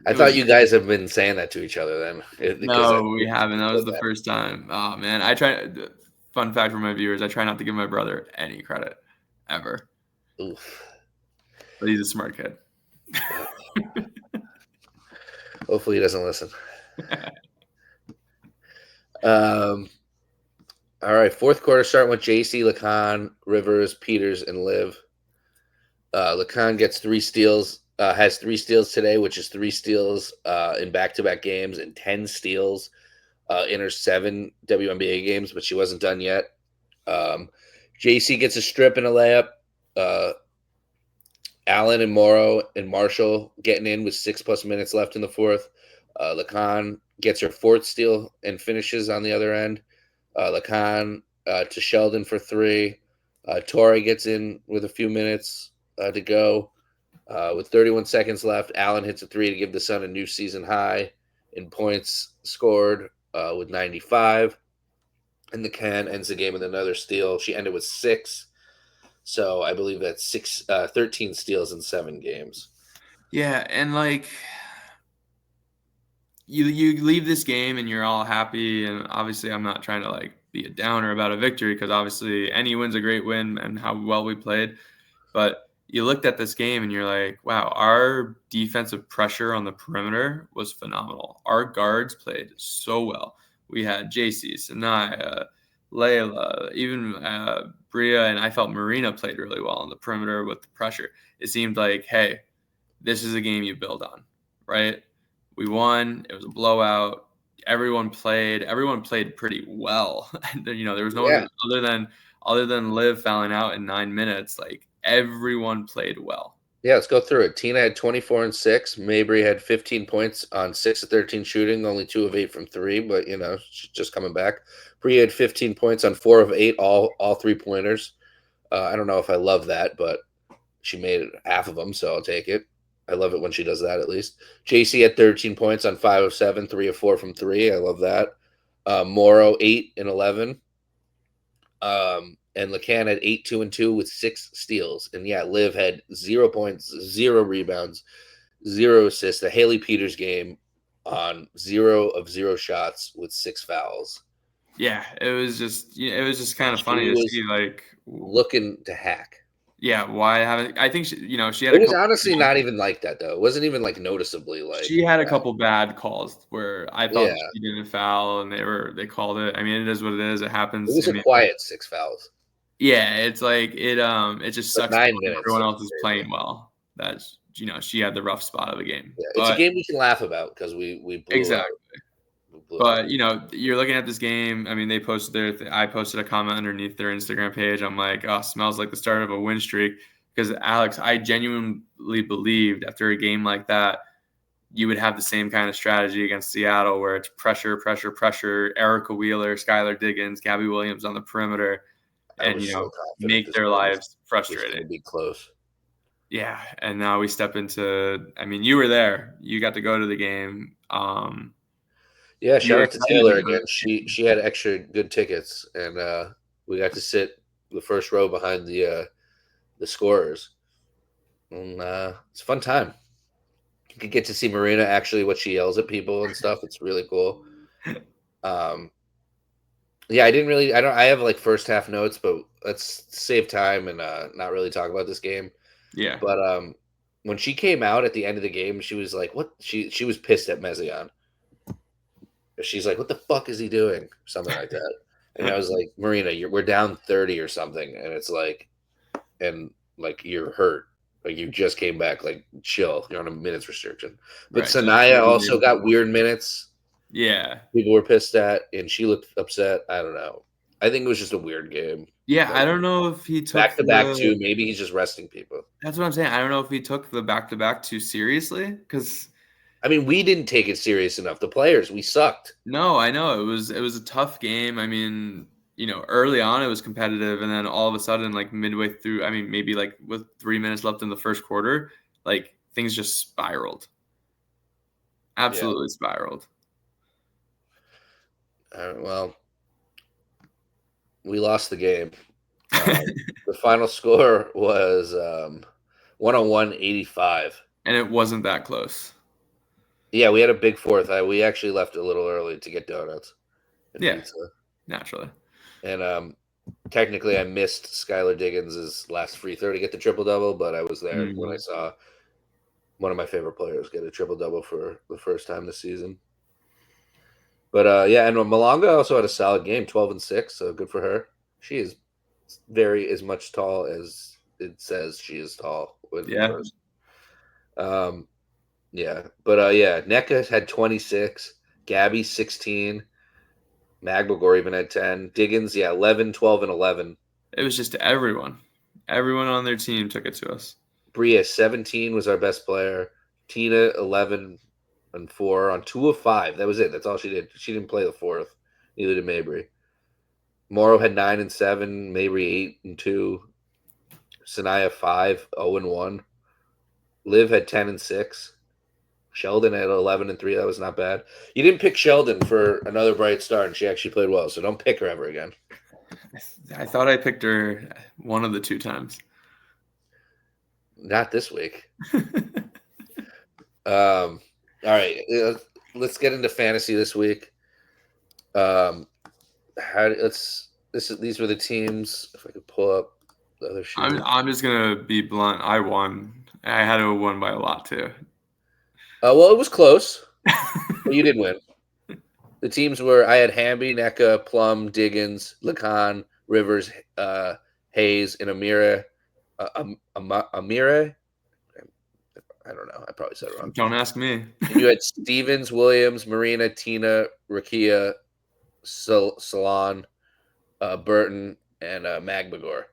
I thought you guys have been saying that to each other then. No, we haven't. That was the first time. Oh, man. Fun fact for my viewers, I try not to give my brother any credit ever. Oof. But he's a smart kid. Hopefully he doesn't listen. All right, fourth quarter starting with JC, Lacan, Rivers, Peters, and Liv. Lacan gets 3 steals, has 3 steals today, which is 3 steals in back-to-back games and 10 steals in her 7 WNBA games, but she wasn't done yet. JC gets a strip and a layup. Allen and Morrow and Marshall getting in with 6+ minutes left in the fourth. Lacan gets her fourth steal and finishes on the other end. Lacan to Sheldon for three. Torrey gets in with a few minutes to go. With 31 seconds left, Allen hits a three to give the Sun a new season high in points scored with 95. And the Can ends the game with another steal. She ended with 6. So I believe that's 13 steals in 7 games. Yeah, and like you leave this game and you're all happy, and obviously I'm not trying to like be a downer about a victory because obviously any win's a great win and how well we played. But you looked at this game and you're like, wow, our defensive pressure on the perimeter was phenomenal. Our guards played so well. We had JC, Sanaya, Layla, even Bria, and I felt Marina played really well on the perimeter with the pressure. It seemed like, hey, this is a game you build on, right? We won. It was a blowout. Everyone played. Everyone played pretty well. There was no Yeah. one other than Liv fouling out in 9 minutes. Like everyone played well. Yeah, let's go through it. Tina had 24 and 6. Mabry had 15 points on 6 of 13 shooting, only 2 of 8 from 3, but she's just coming back. Bria had 15 points on 4 of 8, all 3-pointers. I don't know if I love that, but she made half of them, so I'll take it. I love it when she does that at least. JC had 13 points on 5 of 7, 3 of 4 from 3. I love that. Morrow 8 and 11. And Lacan had 8, 2 and 2 with 6 steals. And yeah, Liv had 0 points, 0 rebounds, 0 assists. The Haley Peters game on 0 of 0 shots with 6 fouls. Yeah, it was just kind of funny She to was see like looking to hack. yeah, why haven't I think she had It a was couple honestly not even like that though. It wasn't even like noticeably like she had a couple bad calls where I yeah. thought she didn't foul and they called it. I mean, it is what it is. It It happens. was I a mean, quiet 6 fouls. yeah, it's like it just But sucks 9 when minutes. everyone That's else is crazy. playing well. That's she had the rough spot of the game. Yeah, it's a But game we can laugh about because we blew out. exactly. We blew out. But you're looking at this game. I mean, they posted I posted a comment underneath their Instagram page. I'm like, oh, smells like the start of a win streak. Because Alex, I genuinely believed after a game like that, you would have the same kind of strategy against Seattle, where it's pressure, pressure, pressure. Erica Wheeler, Skylar Diggins, Gabby Williams on the perimeter, I and was so confident make this their game lives was going frustrating. to be close. Yeah, and now we step into. I mean, you were there. You got to go to the game. Yeah, You're shout out to excited Taylor to go to again. the game. She had extra good tickets, and we got to sit the first row behind the scorers. And it's a fun time. You could get to see Marina actually what she yells at people and stuff. It's really cool. Yeah, I didn't really. I have like first half notes, but let's save time and not really talk about this game. Yeah, But when she came out at the end of the game, she was like, "What?" She was pissed at Mezion. She's like, "What the fuck is he doing?" Something like that. And I was like, "Marina, we're down 30 or something," and it's like, and like you're hurt. Like you just came back. Like chill. You're on a minutes restriction. But right. Just Sanaya also got weird minutes. yeah, People were pissed at, and she looked upset. I don't know. I think it was just a weird game. yeah. I Like don't know if he took back to back too. Maybe he's just resting people. That's what I'm saying. I don't know if he took the back to back too seriously because I mean, we didn't take it serious enough. The players, we sucked. no, I know it was a tough game. I mean, early on it was competitive, and then all of a sudden, like midway through, I mean, maybe like with 3 minutes left in the first quarter, like things just spiraled. Yeah. Absolutely spiraled. Well, we lost the game. The final score was 101-85. And it wasn't that close. Yeah, we had a big fourth. We actually left a little early to get donuts and Yeah, pizza. naturally. And technically, I missed Skylar Diggins' last free throw to get the triple double, but I was there when I saw one of my favorite players get a triple double for the first time this season. But yeah, and Malonga also had a solid game, 12 and 6, so good for her. She is as much tall as it says she is tall in person. Yeah, but yeah, NECA had 26, Gabby 16, Magbogor even had 10, Diggins 11, 12, and 11. It was just everyone. Everyone on their team took it to us. Bria 17 was our best player. Tina 11 and 4 on 2 of 5. That was it. That's all she did. She didn't play the fourth. Neither did Mabry. Morrow had 9 and 7. Mabry 8 and 2. Sanaya 5, 0 and 1. Liv had 10 and 6. Sheldon had 11 and 3. That was not bad. You didn't pick Sheldon for another bright star, and she actually played well. So don't pick her ever again. I thought I picked her one of the 2 times. Not this week. All right, let's get into fantasy this week. These were the teams. If I could pull up the other sheet. I'm just gonna be blunt. I won. I had to win by a lot too. Well, it was close, but you did win. The teams were I had Hamby, NECA, Plum, Diggins, Lacan, Rivers, Hayes, and Amira. Amira. I don't know. I probably said it wrong. Don't ask me. And you had Stevens, Williams, Marina, Tina, Rakia, Salon, Burton, and Magbagor.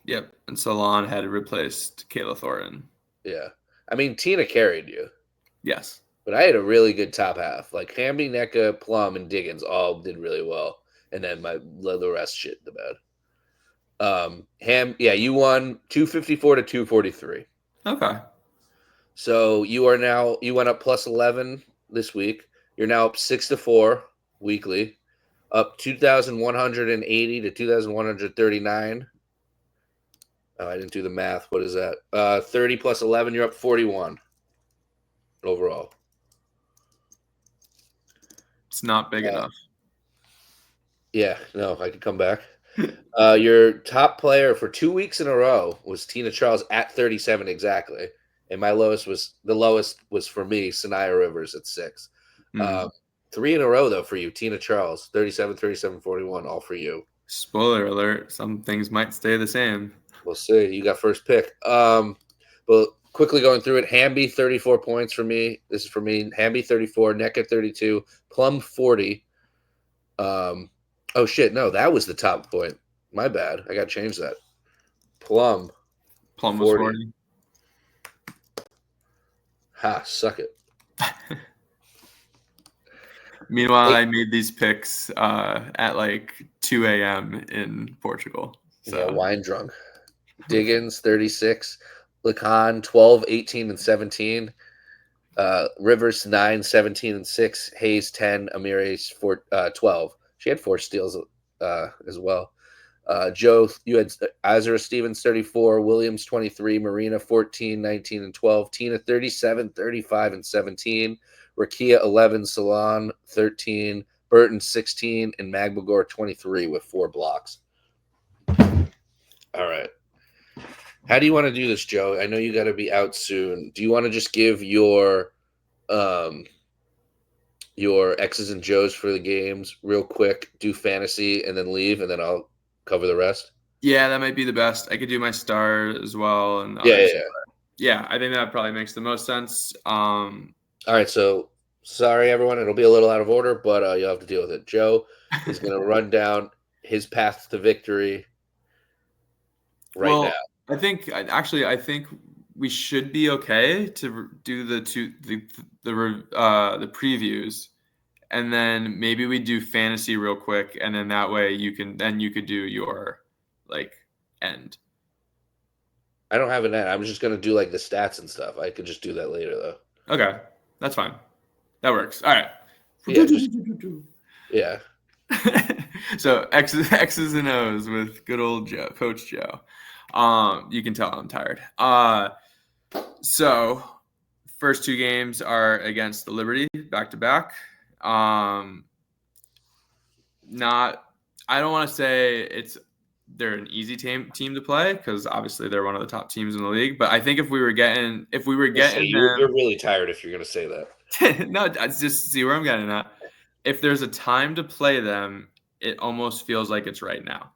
Yep. And Salon had replaced Kayla Thorin. Yeah. I mean, Tina carried you. Yes. But I had a really good top half. Like Hamby, NECA, Plum, and Diggins all did really well. And then the rest shit the bed. You won 254 to 243. Okay. So you went up plus 11 this week. You're now up 6-4 weekly, up 2,180 to 2,139. Oh, I didn't do the math. What is that? 30 plus 11, you're up 41 overall. It's not big enough. Yeah, no, I could come back. Your top player for 2 weeks in a row was Tina Charles at 37 exactly. And the lowest was for me, Sanaya Rivers at 6. 3 in a row, though, for you. Tina Charles, 37, 37, 41, all for you. Spoiler alert, some things might stay the same. We'll see. You got first pick. But quickly going through it, Hamby, 34 points for me. This is for me. Hamby, 34. NECA, 32. Plum, 40. Oh, shit. No, that was the top point. My bad. I got to change that. Plum was 40. Ha, suck it. Meanwhile, I made these picks at like 2 a.m. in Portugal. So. Yeah, wine drunk. Diggins, 36. Lacan, 12, 18, and 17. Rivers, 9, 17, and 6. Hayes, 10. Amires, 12. She had 4 steals as well. Joe, you had Azra Stevens, 34. Williams, 23. Marina, 14, 19, and 12. Tina, 37, 35, and 17. Rakia, 11. Salon, 13. Burton, 16. And Magbagor, 23 with 4 blocks. All right. How do you want to do this, Joe? I know you got to be out soon. Do you want to just give your X's and Joe's for the games real quick, do fantasy, and then leave, and then I'll cover the rest? Yeah, that might be the best. I could do my star as well. And Yeah, I think that probably makes the most sense. All right, so sorry, everyone. It'll be a little out of order, but you'll have to deal with it. Joe is going to run down his path to victory now. I think we should be okay to do the previews, and then maybe we do fantasy real quick, and then that way you could do your end. I don't have an end. I'm just gonna do like the stats and stuff. I could just do that later though. Okay, that's fine. That works. All right. Yeah. So X's and O's with good old Joe, Coach Joe. You can tell I'm tired. So first 2 games are against the Liberty back to back. I don't want to say they're an easy team to play because obviously they're one of the top teams in the league. But I think if we were getting you're really tired if you're going to say that. No, just see where I'm getting at. If there's a time to play them, it almost feels like it's right now.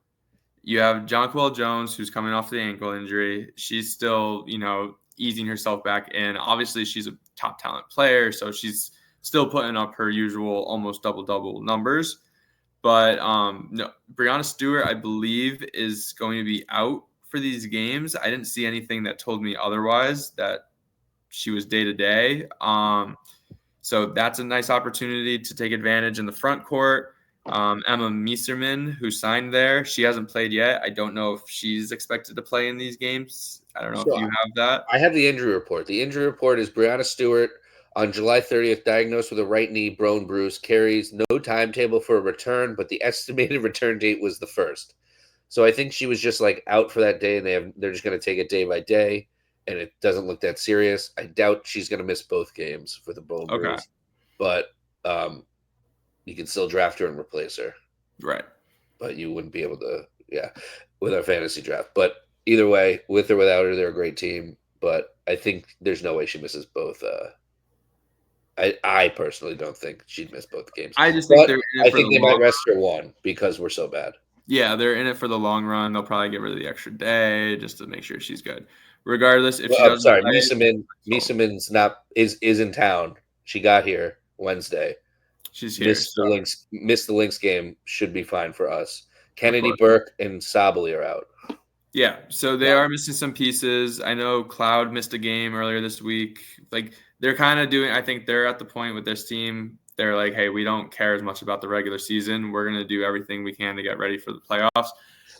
You have Jonquil Jones, who's coming off the ankle injury. She's still, easing herself back in. Obviously, she's a top talent player, so she's still putting up her usual almost double-double numbers. But no, Brianna Stewart, I believe, is going to be out for these games. I didn't see anything that told me otherwise that she was day to day. So that's a nice opportunity to take advantage in the front court. Emma Mieserman, who signed there, she hasn't played yet. I don't know if she's expected to play in these games. I don't know if So you have that. I have the injury report. The injury report is Brianna Stewart on July 30th, diagnosed with a right knee bone bruise, carries no timetable for a return, but the estimated return date was the 1st. So I think she was just like out for that day, and they're just going to take it day by day, and it doesn't look that serious. I doubt she's going to miss both games for the bone Okay. bruise, but you can still draft her and replace her. Right. But you wouldn't be able to, with our fantasy draft. But either way, with or without her, they're a great team. But I think there's no way she misses both. I personally don't think she'd miss both games. I just think But they're in I it for the think they might long. rest her one because we're so bad. Yeah, they're in it for the long run. They'll probably get rid of the extra day just to make sure she's good. Regardless, if she Well, I'm doesn't sorry, play, Misamin's not is in town. She got here Wednesday. she's here. So Missed the Lynx game. Should be fine for us. of Kennedy course. Burke and Sabali are out. Yeah, so they are missing some pieces. I know Cloud missed a game earlier this week. Like they're kind of doing. I think they're at the point with this team. They're like, hey, we don't care as much about the regular season. We're gonna do everything we can to get ready for the playoffs.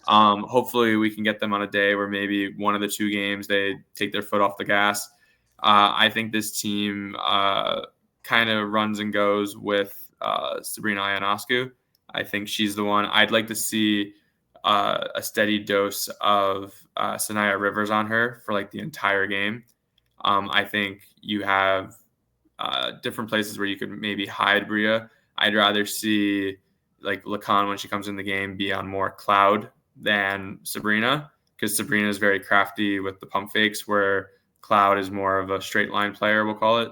Hopefully, we can get them on a day where maybe one of the two games they take their foot off the gas. I think this team kind of runs and goes with Sabrina Ionescu. I think she's the one. I'd like to see a steady dose of Sanaya Rivers on her for like the entire game. I think you have different places where you could maybe hide Bria. I'd rather see like Lacan when she comes in the game be on more Cloud than Sabrina because Sabrina is very crafty with the pump fakes where Cloud is more of a straight line player, we'll call it.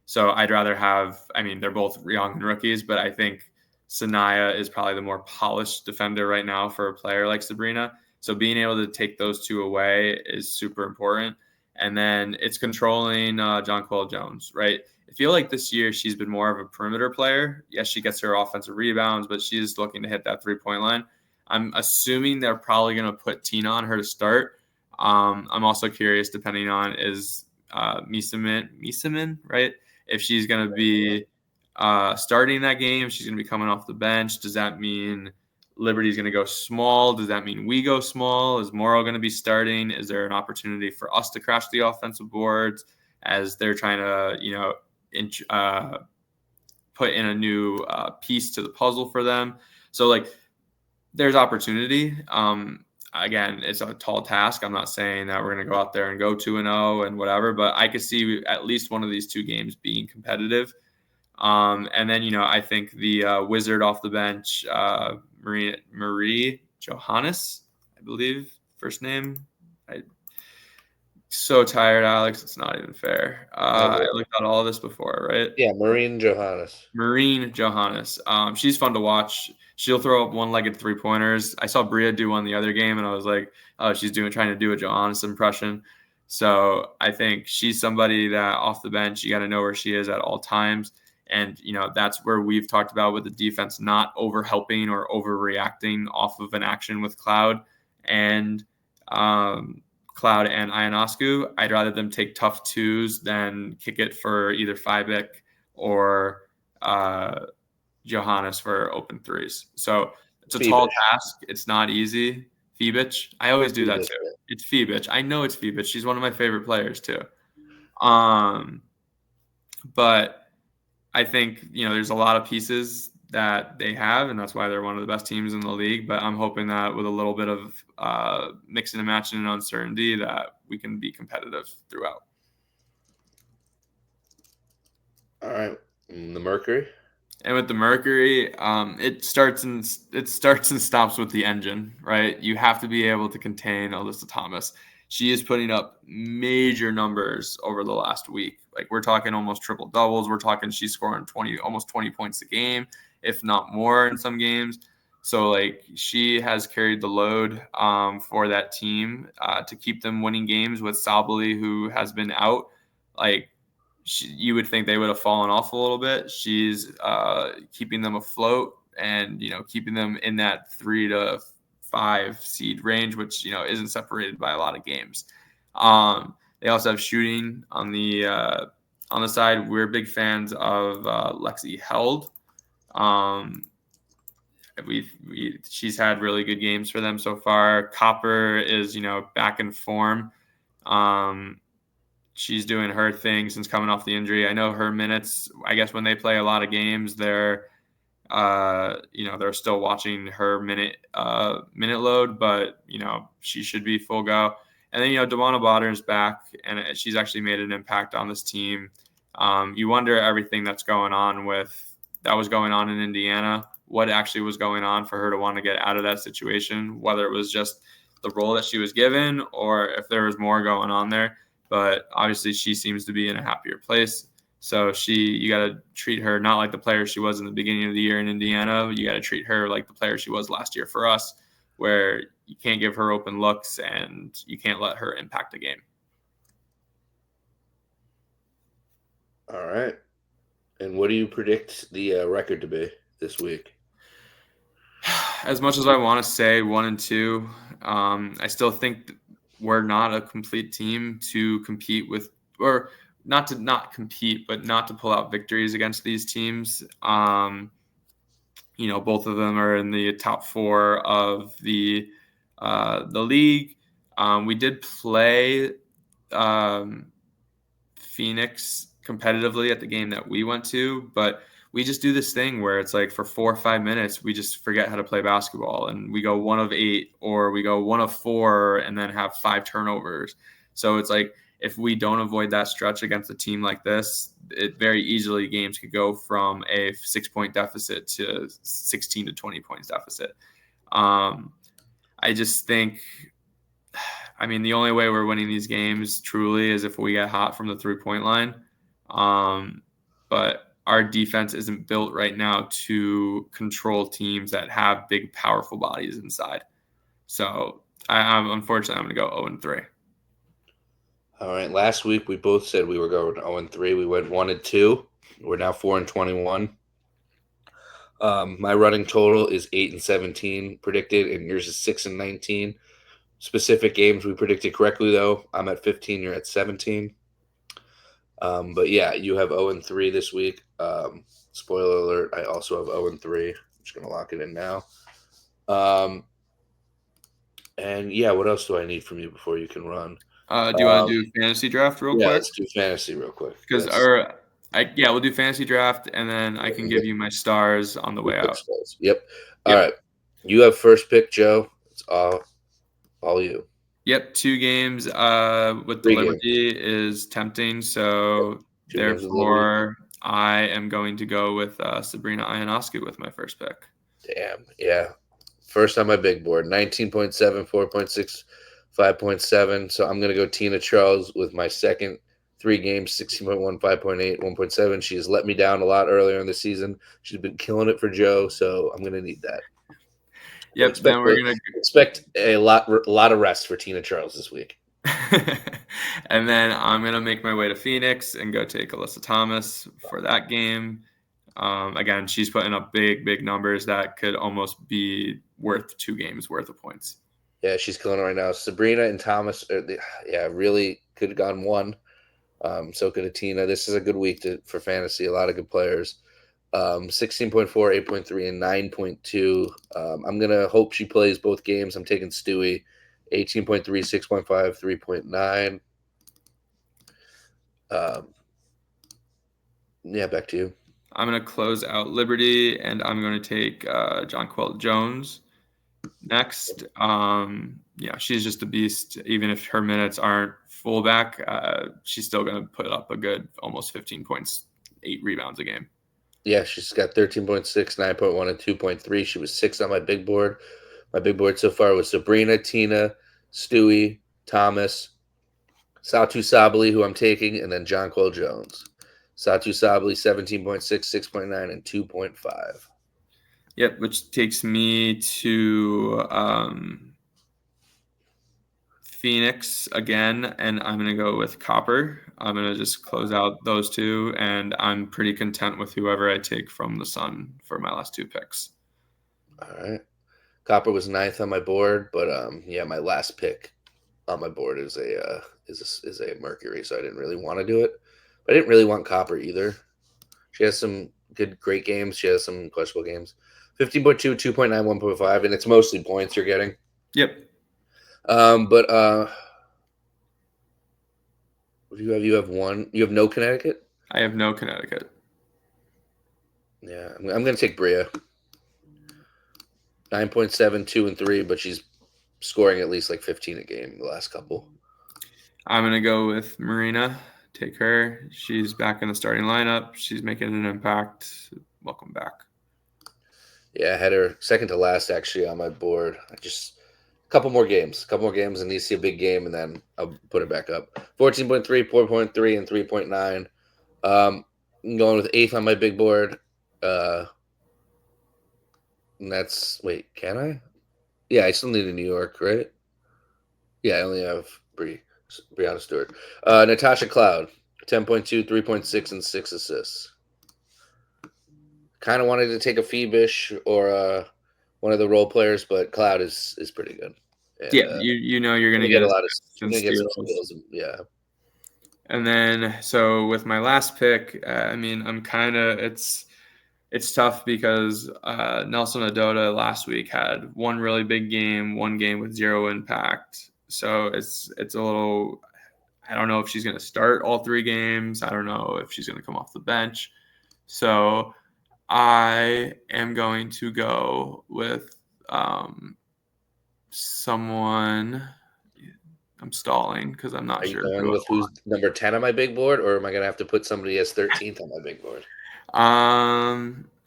So I'd rather have, I mean, they're both young and rookies, but I think Sanaya is probably the more polished defender right now for a player like Sabrina. So being able to take those two away is super important. And then it's controlling Jonquil Jones, right? I feel like this year she's been more of a perimeter player. Yes, she gets her offensive rebounds, but she's looking to hit that 3-point line. I'm assuming they're probably going to put Tina on her to start. I'm also curious, depending on is Misamin, right? If she's going to be starting that game, she's going to be coming off the bench. Does that mean Liberty's going to go small? Does that mean we go small? Is Morrow going to be starting? Is there an opportunity for us to crash the offensive boards as they're trying to, put in a new piece to the puzzle for them? So, like, there's opportunity. Again, it's a tall task. I'm not saying that we're going to go out there and go 2-0 and whatever, but I could see at least one of these two games being competitive. And then, I think the wizard off the bench, Marie Johannes, I believe, first name. I'm so tired, Alex. It's not even fair. I looked at all this before, right? Yeah, Marine Johannes. Marine Johannes. She's fun to watch. She'll throw up one-legged three-pointers. I saw Bria do one the other game, and I was like, oh, she's trying to do a Johannes impression. So I think she's somebody that off the bench, you got to know where she is at all times. And, that's where we've talked about with the defense not over-helping or overreacting off of an action with Cloud and Ionescu. I'd rather them take tough twos than kick it for either Fibek or Johannes for open threes. So it's a tall task. It's not easy. Fibich. I always do that too. It's Fibich. I know it's Fibich. She's one of my favorite players too. But I think, there's a lot of pieces that they have, and that's why they're one of the best teams in the league. But I'm hoping that with a little bit of mixing and matching and uncertainty that we can be competitive throughout. All right. And the Mercury? And with the Mercury, it starts and stops with the engine, right? You have to be able to contain Alyssa Thomas. She is putting up major numbers over the last week. Like we're talking almost triple doubles. We're talking she's scoring almost 20 points a game, if not more in some games. So like she has carried the load for that team to keep them winning games with Sabali, who has been out. Like you would think they would have fallen off a little bit. She's keeping them afloat. and keeping them in that 3 to 5 seed range, which isn't separated by a lot of games. They also have shooting on the side. We're big fans of Lexi Held. She's had really good games for them so far. Copper is back in form. She's doing her thing since coming off the injury. I know her minutes, I guess when they play a lot of games, they're still watching her minute load, but she should be full go. And then Dewana Botter is back, and she's actually made an impact on this team. You wonder everything that was going on in Indiana, what actually was going on for her to want to get out of that situation, whether it was just the role that she was given or if there was more going on there. But obviously she seems to be in a happier place. So you got to treat her not like the player she was in the beginning of the year in Indiana. You got to treat her like the player she was last year for us, where you can't give her open looks and you can't let her impact the game. All right. And what do you predict the record to be this week? As much as I want to say 1-2, I still think we're not a complete team to compete with, or not to not compete, but not to pull out victories against these teams. Both of them are in the top 4 of the league. We did play Phoenix competitively at the game that we went to, but we just do this thing where it's like for 4 or 5 minutes, we just forget how to play basketball and we go 1 of 8 or we go 1 of 4 and then have 5 turnovers. So it's like, if we don't avoid that stretch against a team like this, it very easily games could go from a 6-point deficit to 16 to 20 points deficit. I just think, the only way we're winning these games truly is if we get hot from the 3-point line. But our defense isn't built right now to control teams that have big, powerful bodies inside. So unfortunately, I'm going to go 0-3. All right. Last week we both said we were going 0-3. We went 1-2. We're now 4-21. My running total is 8-17 predicted, and yours is 6-19. Specific games we predicted correctly though. I'm at 15. You're at 17. But yeah, you have 0-3 this week. Spoiler alert: I also have 0-3. I'm just gonna lock it in now. And yeah, what else do I need from you before you can run? Do you want to do fantasy draft real quick? Yeah, let's do fantasy real quick. We'll do fantasy draft, and then I can give you my stars on the way out. Stars. Yep. All right. You have first pick, Joe. It's all you. Yep, 2 games with the Liberty is tempting, so therefore I am going to go with Sabrina Ionescu with my first pick. Damn, yeah. First on my big board, 19.7, 4.6, 5.7. So I'm going to go Tina Charles with my second 3 games, 16.1, 5.8, 1.7. She has let me down a lot earlier in the season. She's been killing it for Joe, so I'm going to need that. Yep, then we're going to expect a lot of rest for Tina Charles this week. And then I'm going to make my way to Phoenix and go take Alyssa Thomas for that game. Again, she's putting up big numbers that could almost be worth 2 games worth of points. Yeah, she's killing it right now. Sabrina and Thomas, really could have gone 1. So could have Tina. This is a good week for fantasy. A lot of good players. 16.4, 8.3, and 9.2. I'm going to hope she plays both games. I'm taking Stewie. 18.3, 6.5, 3.9. Yeah, back to you. I'm going to close out Liberty, and I'm going to take Jonquel Jones next. She's just a beast. Even if her minutes aren't fullback, she's still going to put up a good almost 15 points, 8 rebounds a game. Yeah, she's got 13.6, 9.1, and 2.3. She was 6 on my big board. My big board so far was Sabrina, Tina, Stewie, Thomas, Satu Sabali, who I'm taking, and then Jonquel Jones. Satu Sabali, 17.6, 6.9, and 2.5. Yep, which takes me to Phoenix again, and I'm going to go with Copper. I'm going to just close out those 2, and I'm pretty content with whoever I take from the Sun for my last 2 picks. All right. Copper was ninth on my board, but yeah, my last pick on my board is a Mercury, so I didn't really want to do it. But I didn't really want Copper either. She has some great games. She has some questionable games. 15.2, 2.9, 1.5, and it's mostly points you're getting. Yep. But what do you have? You have one. You have no Connecticut. I have no Connecticut. Yeah, I'm gonna take Bria. 9.7, 2 and 3, but she's scoring at least like 15 a game the last couple. I'm going to go with Marina. Take her. She's back in the starting lineup. She's making an impact. Welcome back. Yeah, I had her second to last actually on my board. I just a couple more games, and need to see a big game, and then I'll put it back up. 14.3, 4.3, and 3.9. I'm going with eighth on my big board. And that's can I? Yeah, I still need a New York, right? Yeah, I only have Brianna Stewart. Natasha Cloud, 10.2, 3.6, and 6 assists. Kind of wanted to take a Phoebish or one of the role players, but Cloud is pretty good. And Yeah, you know you're going to get get a lot of assists and steals. steals. Yeah. And then so with my last pick, I mean, I'm kind of it's tough because Nelson Adota last week had one really big game, one game with zero impact. So it's a little. I don't know if she's going to start all three games. I don't know if she's going to come off the bench. So I am going to go with someone. I'm stalling because I'm not Are you sure going who. with who's number 10 on my big board, or am I going to have to put somebody as 13th on my big board?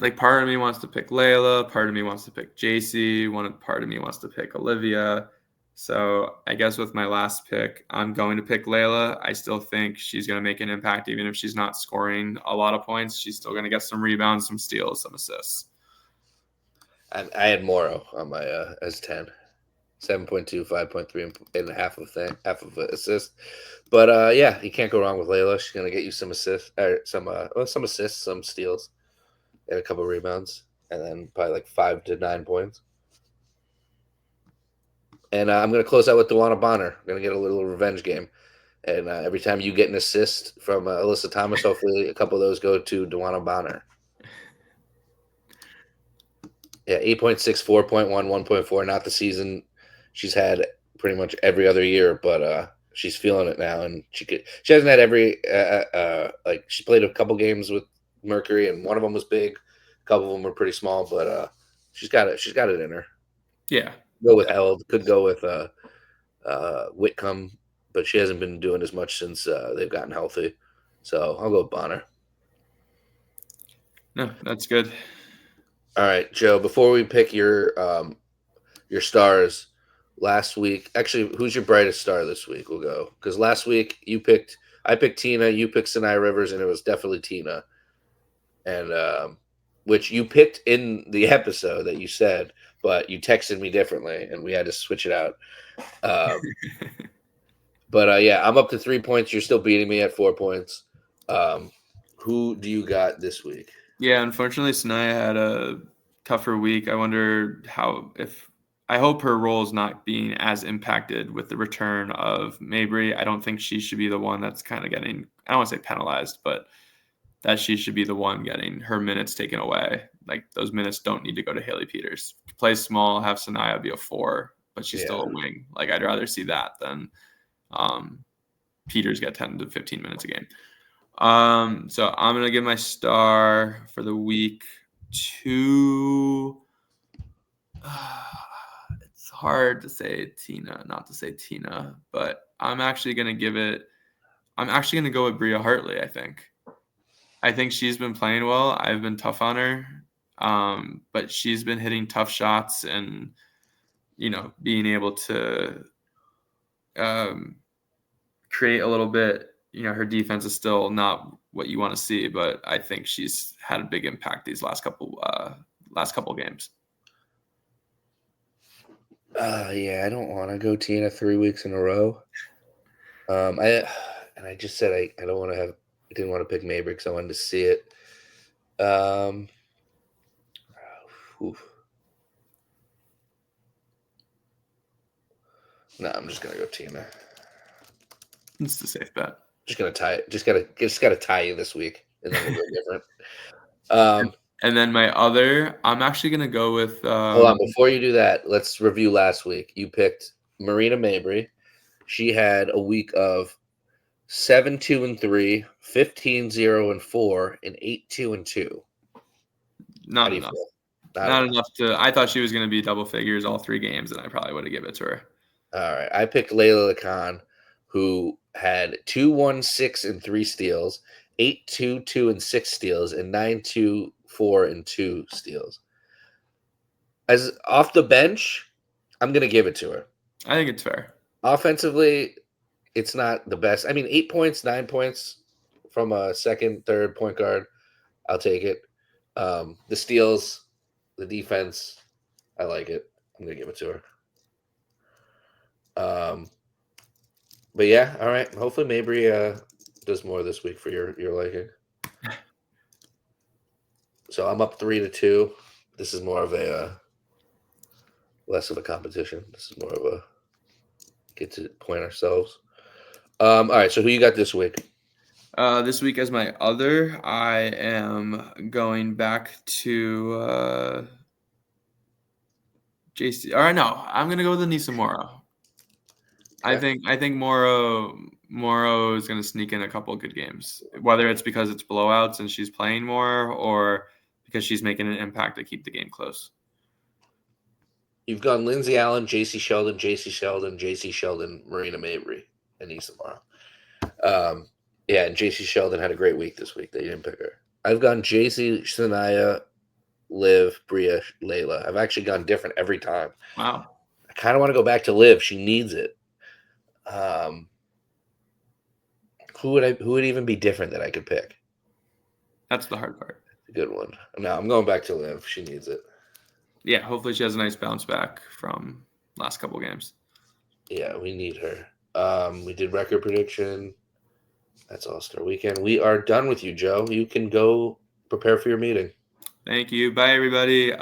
Like part of me wants to pick Layla, part of me wants to pick JC, part of me wants to pick Olivia. So I guess with my last pick, I'm going to pick Layla. I still think she's going to make an impact, even if she's not scoring a lot of points. She's still going to get some rebounds, some steals, some assists. I had Morrow on my as 10. 7.2, 5.3, and half of an assist. But yeah, you can't go wrong with Layla. She's gonna get you some assists, or some assists, some steals, and a couple rebounds, and then probably like 5 to 9 points. And I'm gonna close out with Dewana Bonner. I'm gonna get a little revenge game, and every time you get an assist from Alyssa Thomas, hopefully a couple of those go to Dewana Bonner. Yeah, 8.6, 4.1, 1.4. Not the season she's had pretty much every other year, but she's feeling it now, and she hasn't had every like she played a couple games with Mercury, and one of them was big, a couple of them were pretty small, but she's got it. She's got it in her. Yeah, Go with Held, could go with Whitcomb, but she hasn't been doing as much since they've gotten healthy. So I'll go with Bonner. no, that's good. All right, Joe. Before we pick your stars, last week, actually, who's your brightest star this week? We'll go because last week I picked Tina, you picked Sinai Rivers, and it was definitely Tina, and which you picked in the episode that you said, but you texted me differently, and we had to switch it out. Um, but yeah, I'm up to 3 points. You're still beating me at 4 points. Who do you got this week? Yeah, unfortunately, Sanaya had a tougher week. I wonder if I hope her role is not being as impacted with the return of Mabry. I don't think she should be the one that's kind of getting, I don't want to say penalized, but that she should be the one getting her minutes taken away. Like those minutes don't need to go to Haley Peters. Play small, have Sanaya be a 4, but she's still a wing. Like I'd rather see that than Peters get 10 to 15 minutes a game. So I'm gonna give my star for the week to. It's hard to say Tina, not to say Tina, but I'm actually gonna give it. I'm actually gonna go with Bria Hartley. I think she's been playing well. I've been tough on her, but she's been hitting tough shots and being able to create a little bit. Her defense is still not what you want to see, but I think she's had a big impact these last couple games. Yeah, I don't want to go Tina 3 weeks in a row. I just said I don't want to have. I didn't want to pick Mabry because I wanted to see it. Oof. No, I'm just gonna go Tina. It's the safe bet. Just gonna tie it. Just gotta tie you this week, and then we'll go different. Um, And then my other, I'm actually gonna go with. Hold on, before you do that, let's review last week. You picked Marina Mabry. She had a week of 7-2-3, 15-0-4, and 8-2-2. How Not do you enough. feel? Not enough to. I thought she was gonna be double figures all 3 games, and I probably would have given it to her. All right. I picked Layla Khan, who had 2-1-6-3 steals, 8-2-2-6 steals, and 9-2-4-2 steals. As off the bench, I'm gonna give it to her. I think it's fair. Offensively, it's not the best. I mean, 8 points, 9 points from a second, third point guard. I'll take it. The steals, the defense, I like it. I'm gonna give it to her. But yeah, all right. Hopefully, Mabry does more this week for your liking. So I'm up 3-2. This is more of a less of a competition. This is more of a get to point ourselves. All right. So who you got this week? This week as my other, I am going back to JC. All right, no, I'm gonna go with Anissa Moro. Okay. I think Moro is gonna sneak in a couple of good games, whether it's because it's blowouts and she's playing more, or because she's making an impact to keep the game close. You've gone Lindsay Allen, JC Sheldon, Marina Mabry, and Isamara. Yeah, and JC Sheldon had a great week this week. They didn't pick her. I've gone JC, Shania, Liv, Bria, Layla. I've actually gone different every time. Wow. I kind of want to go back to Liv. She needs it. Who would even be different that I could pick? That's the hard part. A good one. No, I'm going back to Liv. She needs it. Yeah, hopefully she has a nice bounce back from last couple games. Yeah, we need her. We did record prediction. That's All-Star Weekend. We are done with you, Joe. You can go prepare for your meeting. Thank you. Bye, everybody.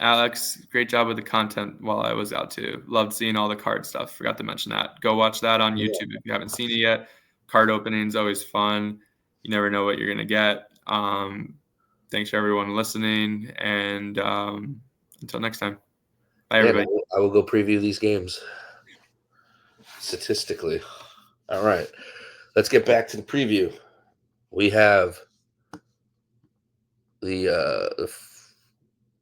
Alex, great job with the content while I was out too. Loved seeing all the card stuff. Forgot to mention that. Go watch that on YouTube if you haven't seen it yet. Card openings always fun. You never know what you're gonna get. Thanks for everyone listening, and until next time. Bye, everybody. I will go preview these games statistically. All right, let's get back to the preview. We have the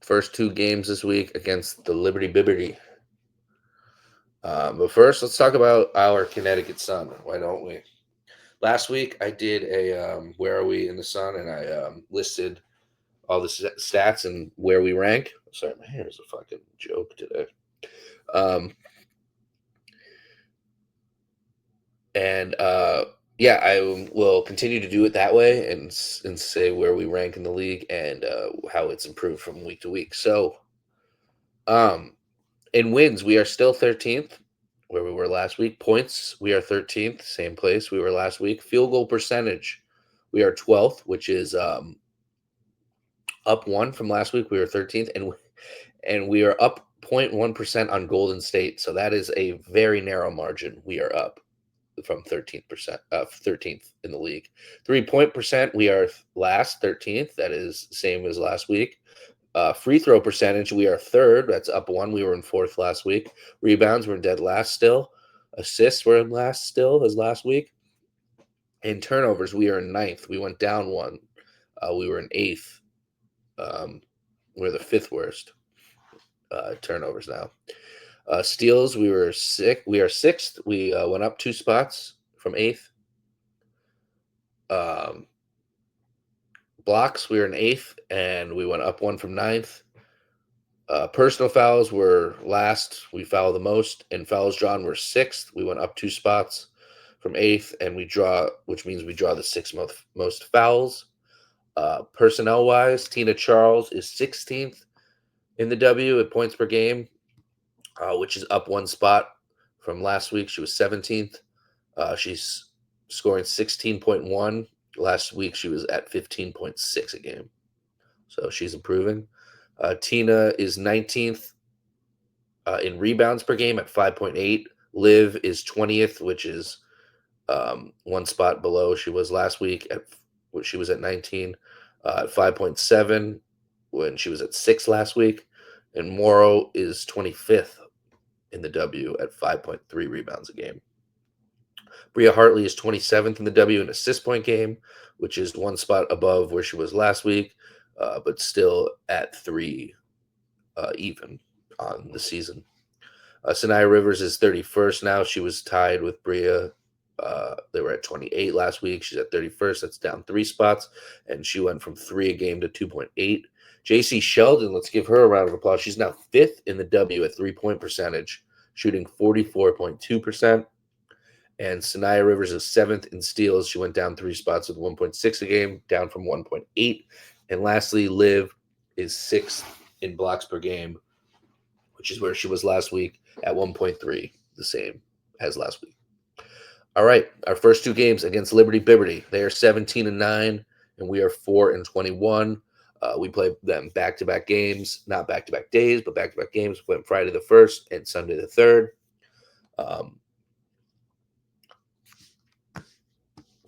first 2 games this week against the Liberty Bibberty. But first, let's talk about our Connecticut Sun. Why don't we? Last week, I did a where are we in the Sun, and I listed all the stats and where we rank. Sorry, my hair is a fucking joke today. Yeah, I will continue to do it that way and say where we rank in the league and how it's improved from week to week. So, in wins, we are still 13th, where we were last week. Points, we are 13th, same place we were last week. Field goal percentage, we are 12th, which is up 1 from last week. We were 13th, and we are up 0.1% on Golden State. So that is a very narrow margin. We are up from 13th in the league. 3-point percent, we are last, 13th. That is same as last week. Free throw percentage, we are 3rd. That's up 1. We were in 4th last week. Rebounds, we're dead last still. Assists, we're in last still as last week. And turnovers, we are in 9th. We went down 1. We were in 8th. We're the 5th worst turnovers now. Steals, we are 6th. We went up 2 spots from 8th. Blocks, we were in 8th, and we went up 1 from 9th. Personal fouls were last. We foul the most. And fouls drawn were 6th. We went up 2 spots from 8th, and which means we draw the 6th most fouls. Personnel-wise, Tina Charles is 16th in the W at points per game, which is up 1 spot from last week. She was 17th. She's scoring 16.1. Last week, she was at 15.6 a game. So she's improving. Tina is 19th in rebounds per game at 5.8. Liv is 20th, which is one spot below she was last week at when she was at 19, 5.7 when she was at 6 last week. And Morrow is 25th in the W at 5.3 rebounds a game. Bria Hartley is 27th in the W in assist point game, which is one spot above where she was last week, but still at 3 even on the season. Sanaya Rivers is 31st now. She was tied with Bria. They were at 28 last week. She's at 31st. That's down 3 spots. And she went from 3 a game to 2.8. JC Sheldon, let's give her a round of applause. She's now 5th in the W at 3-point percentage, shooting 44.2%. And Sanaya Rivers is 7th in steals. She went down 3 spots with 1.6 a game, down from 1.8. And lastly, Liv is 6th in blocks per game, which is where she was last week at 1.3, the same as last week. All right, our first 2 games against Liberty Bibberty. They are 17-9, and we are 4-21. We play them back-to-back games, not back-to-back days, but back-to-back games. We play Friday the 1st and Sunday the 3rd.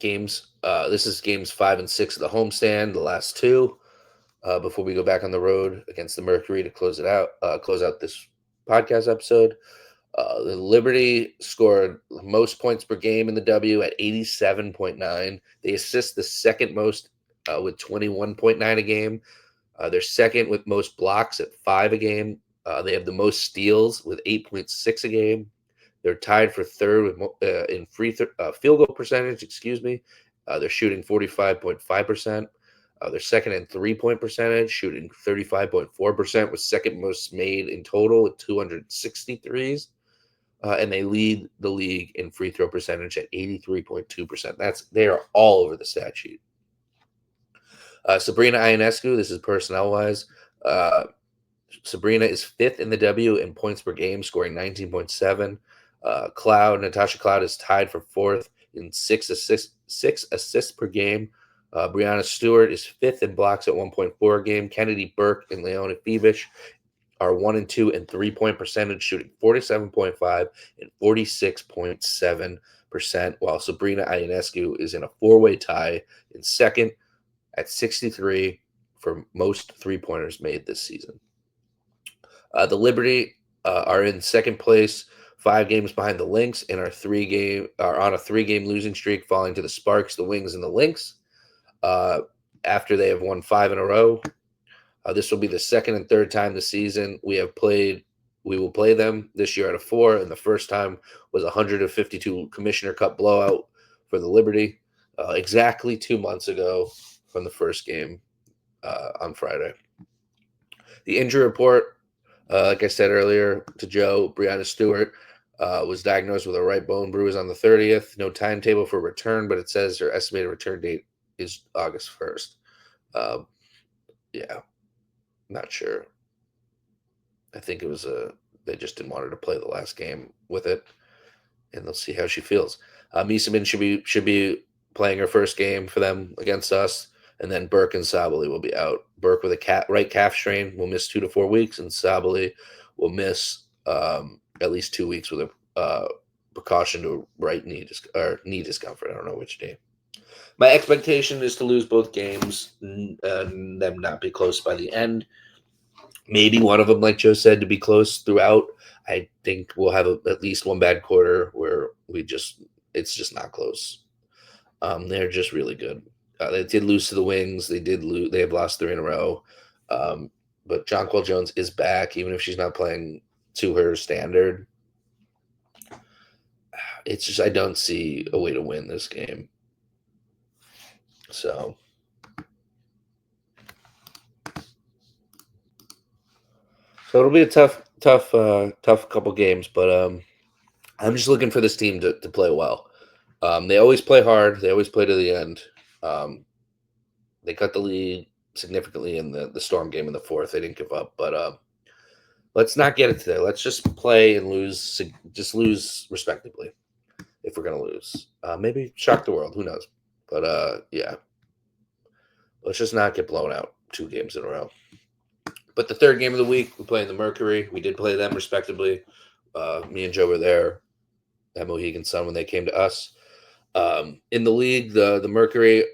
This is games 5 and 6 of the homestand, the last 2, before we go back on the road against the Mercury to close out this podcast episode. The Liberty scored most points per game in the W at 87.9. They assist the second most with 21.9 a game. They're second with most blocks at 5 a game. They have the most steals with 8.6 a game. They're tied for third with in field goal percentage. They're shooting 45.5%. They're second in 3-point percentage, shooting 35.4%, with second most made in total with 263s. And they lead the league in free throw percentage at 83.2%. They are all over the stat sheet. Sabrina Ionescu, this is personnel wise. Sabrina is 5th in the W in points per game, scoring 19.7. Natasha Cloud is tied for 4th in 6 assists per game. Brianna Stewart is 5th in blocks at 1.4 a game. Kennedy Burke and Leona Fibish are 1 and 2 in 3-point percentage, shooting 47.5 and 46.7%, while Sabrina Ionescu is in a 4-way tie in second at 63 for most 3-pointers made this season. The Liberty are in second place, 5 games behind the Lynx, and are on a 3-game losing streak, falling to the Sparks, the Wings, and the Lynx. After they have won 5 in a row. This will be the second and third time this season we will play them this year out of 4, and the first time was 152 Commissioner Cup blowout for the Liberty exactly 2 months ago from the first game on Friday. The injury report, like I said earlier to Joe, Brianna Stewart was diagnosed with a right bone bruise on the 30th. No timetable for return, but it says her estimated return date is August 1st. Yeah. Not sure. I think it was they just didn't want her to play the last game with it, and they'll see how she feels. Misamin should be playing her first game for them against us, and then Burke and Sabali will be out. Burke with a right calf strain will miss 2 to 4 weeks, and Sabali will miss at least 2 weeks with a precaution to right knee discomfort. I don't know which knee. My expectation is to lose both games and them not be close by the end. Maybe one of them, like Joe said, to be close throughout. I think we'll have at least one bad quarter where it's just not close. They're just really good. They did lose to the Wings. They have lost 3 in a row. But Jonquil Jones is back, even if she's not playing to her standard. It's just I don't see a way to win this game. So it'll be a tough couple games, but I'm just looking for this team to play well. They always play hard. They always play to the end. They cut the lead significantly in the Storm game in the 4th. They didn't give up, but let's not get it today. Let's just play and lose. Just lose respectably if we're gonna lose. Maybe shock the world. Who knows? But yeah, let's just not get blown out 2 games in a row. But the third game of the week, we're playing the Mercury. We did play them respectively. Me and Joe were there at Mohegan Sun when they came to us. In the league, the Mercury,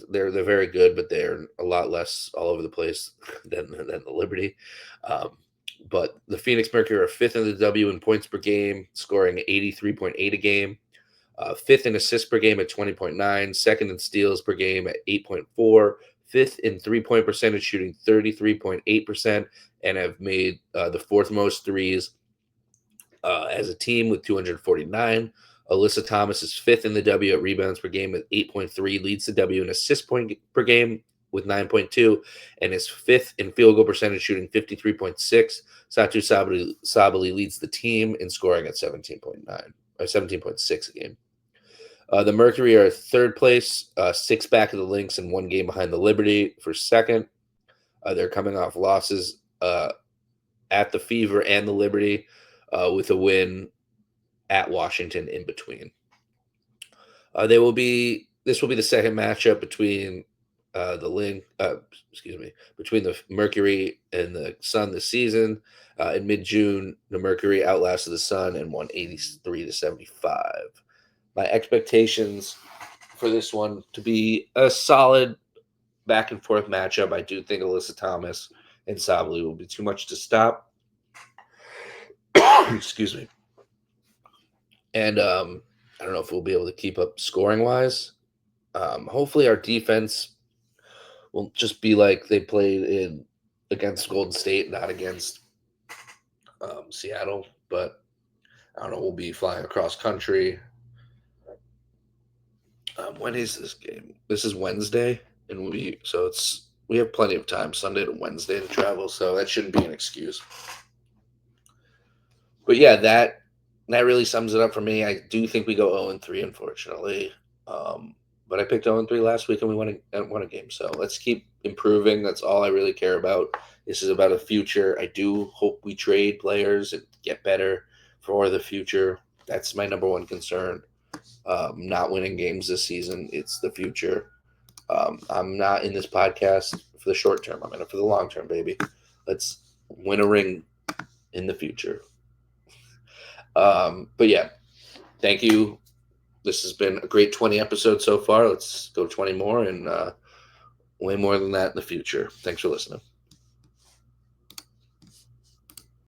they're very good, but they're a lot less all over the place than the Liberty. But the Phoenix Mercury are fifth in the W in points per game, scoring 83.8 a game. Fifth in assists per game at 20.9, second in steals per game at 8.4, fifth in three-point percentage shooting 33.8%, and have made the fourth most threes as a team with 249. Alyssa Thomas is fifth in the W at rebounds per game with 8.3, leads the W in assists per game with 9.2, and is fifth in field goal percentage shooting 53.6. Satu Sabali leads the team in scoring at 17.9 or 17.6 a game. The Mercury are third place, six back of the Lynx and one game behind the Liberty for second. They're coming off losses at the Fever and the Liberty with a win at Washington in between. This will be the second matchup between between the Mercury and the Sun this season. In mid-June, the Mercury outlasted the Sun and won 83-75. My expectations for this one to be a solid back and forth matchup. I do think Alyssa Thomas and Sabali will be too much to stop. Excuse me. And I don't know if we'll be able to keep up scoring wise. Hopefully our defense will just be like they played against Golden State, not against Seattle. But I don't know. We'll be flying across country. When is this game? This is Wednesday, and we have plenty of time, Sunday to Wednesday, to travel, so that shouldn't be an excuse. But yeah, that really sums it up for me. I do think we go 0-3, unfortunately. But I picked 0-3 last week, and we won a game. So let's keep improving. That's all I really care about. This is about a future. I do hope we trade players and get better for the future. That's my number one concern. Not winning games this season. It's the future. I'm not in this podcast for the short term. I'm in it for the long term, baby. Let's win a ring in the future. But yeah, thank you. This has been a great 20 episodes so far. Let's go 20 more and way more than that in the future. Thanks for listening.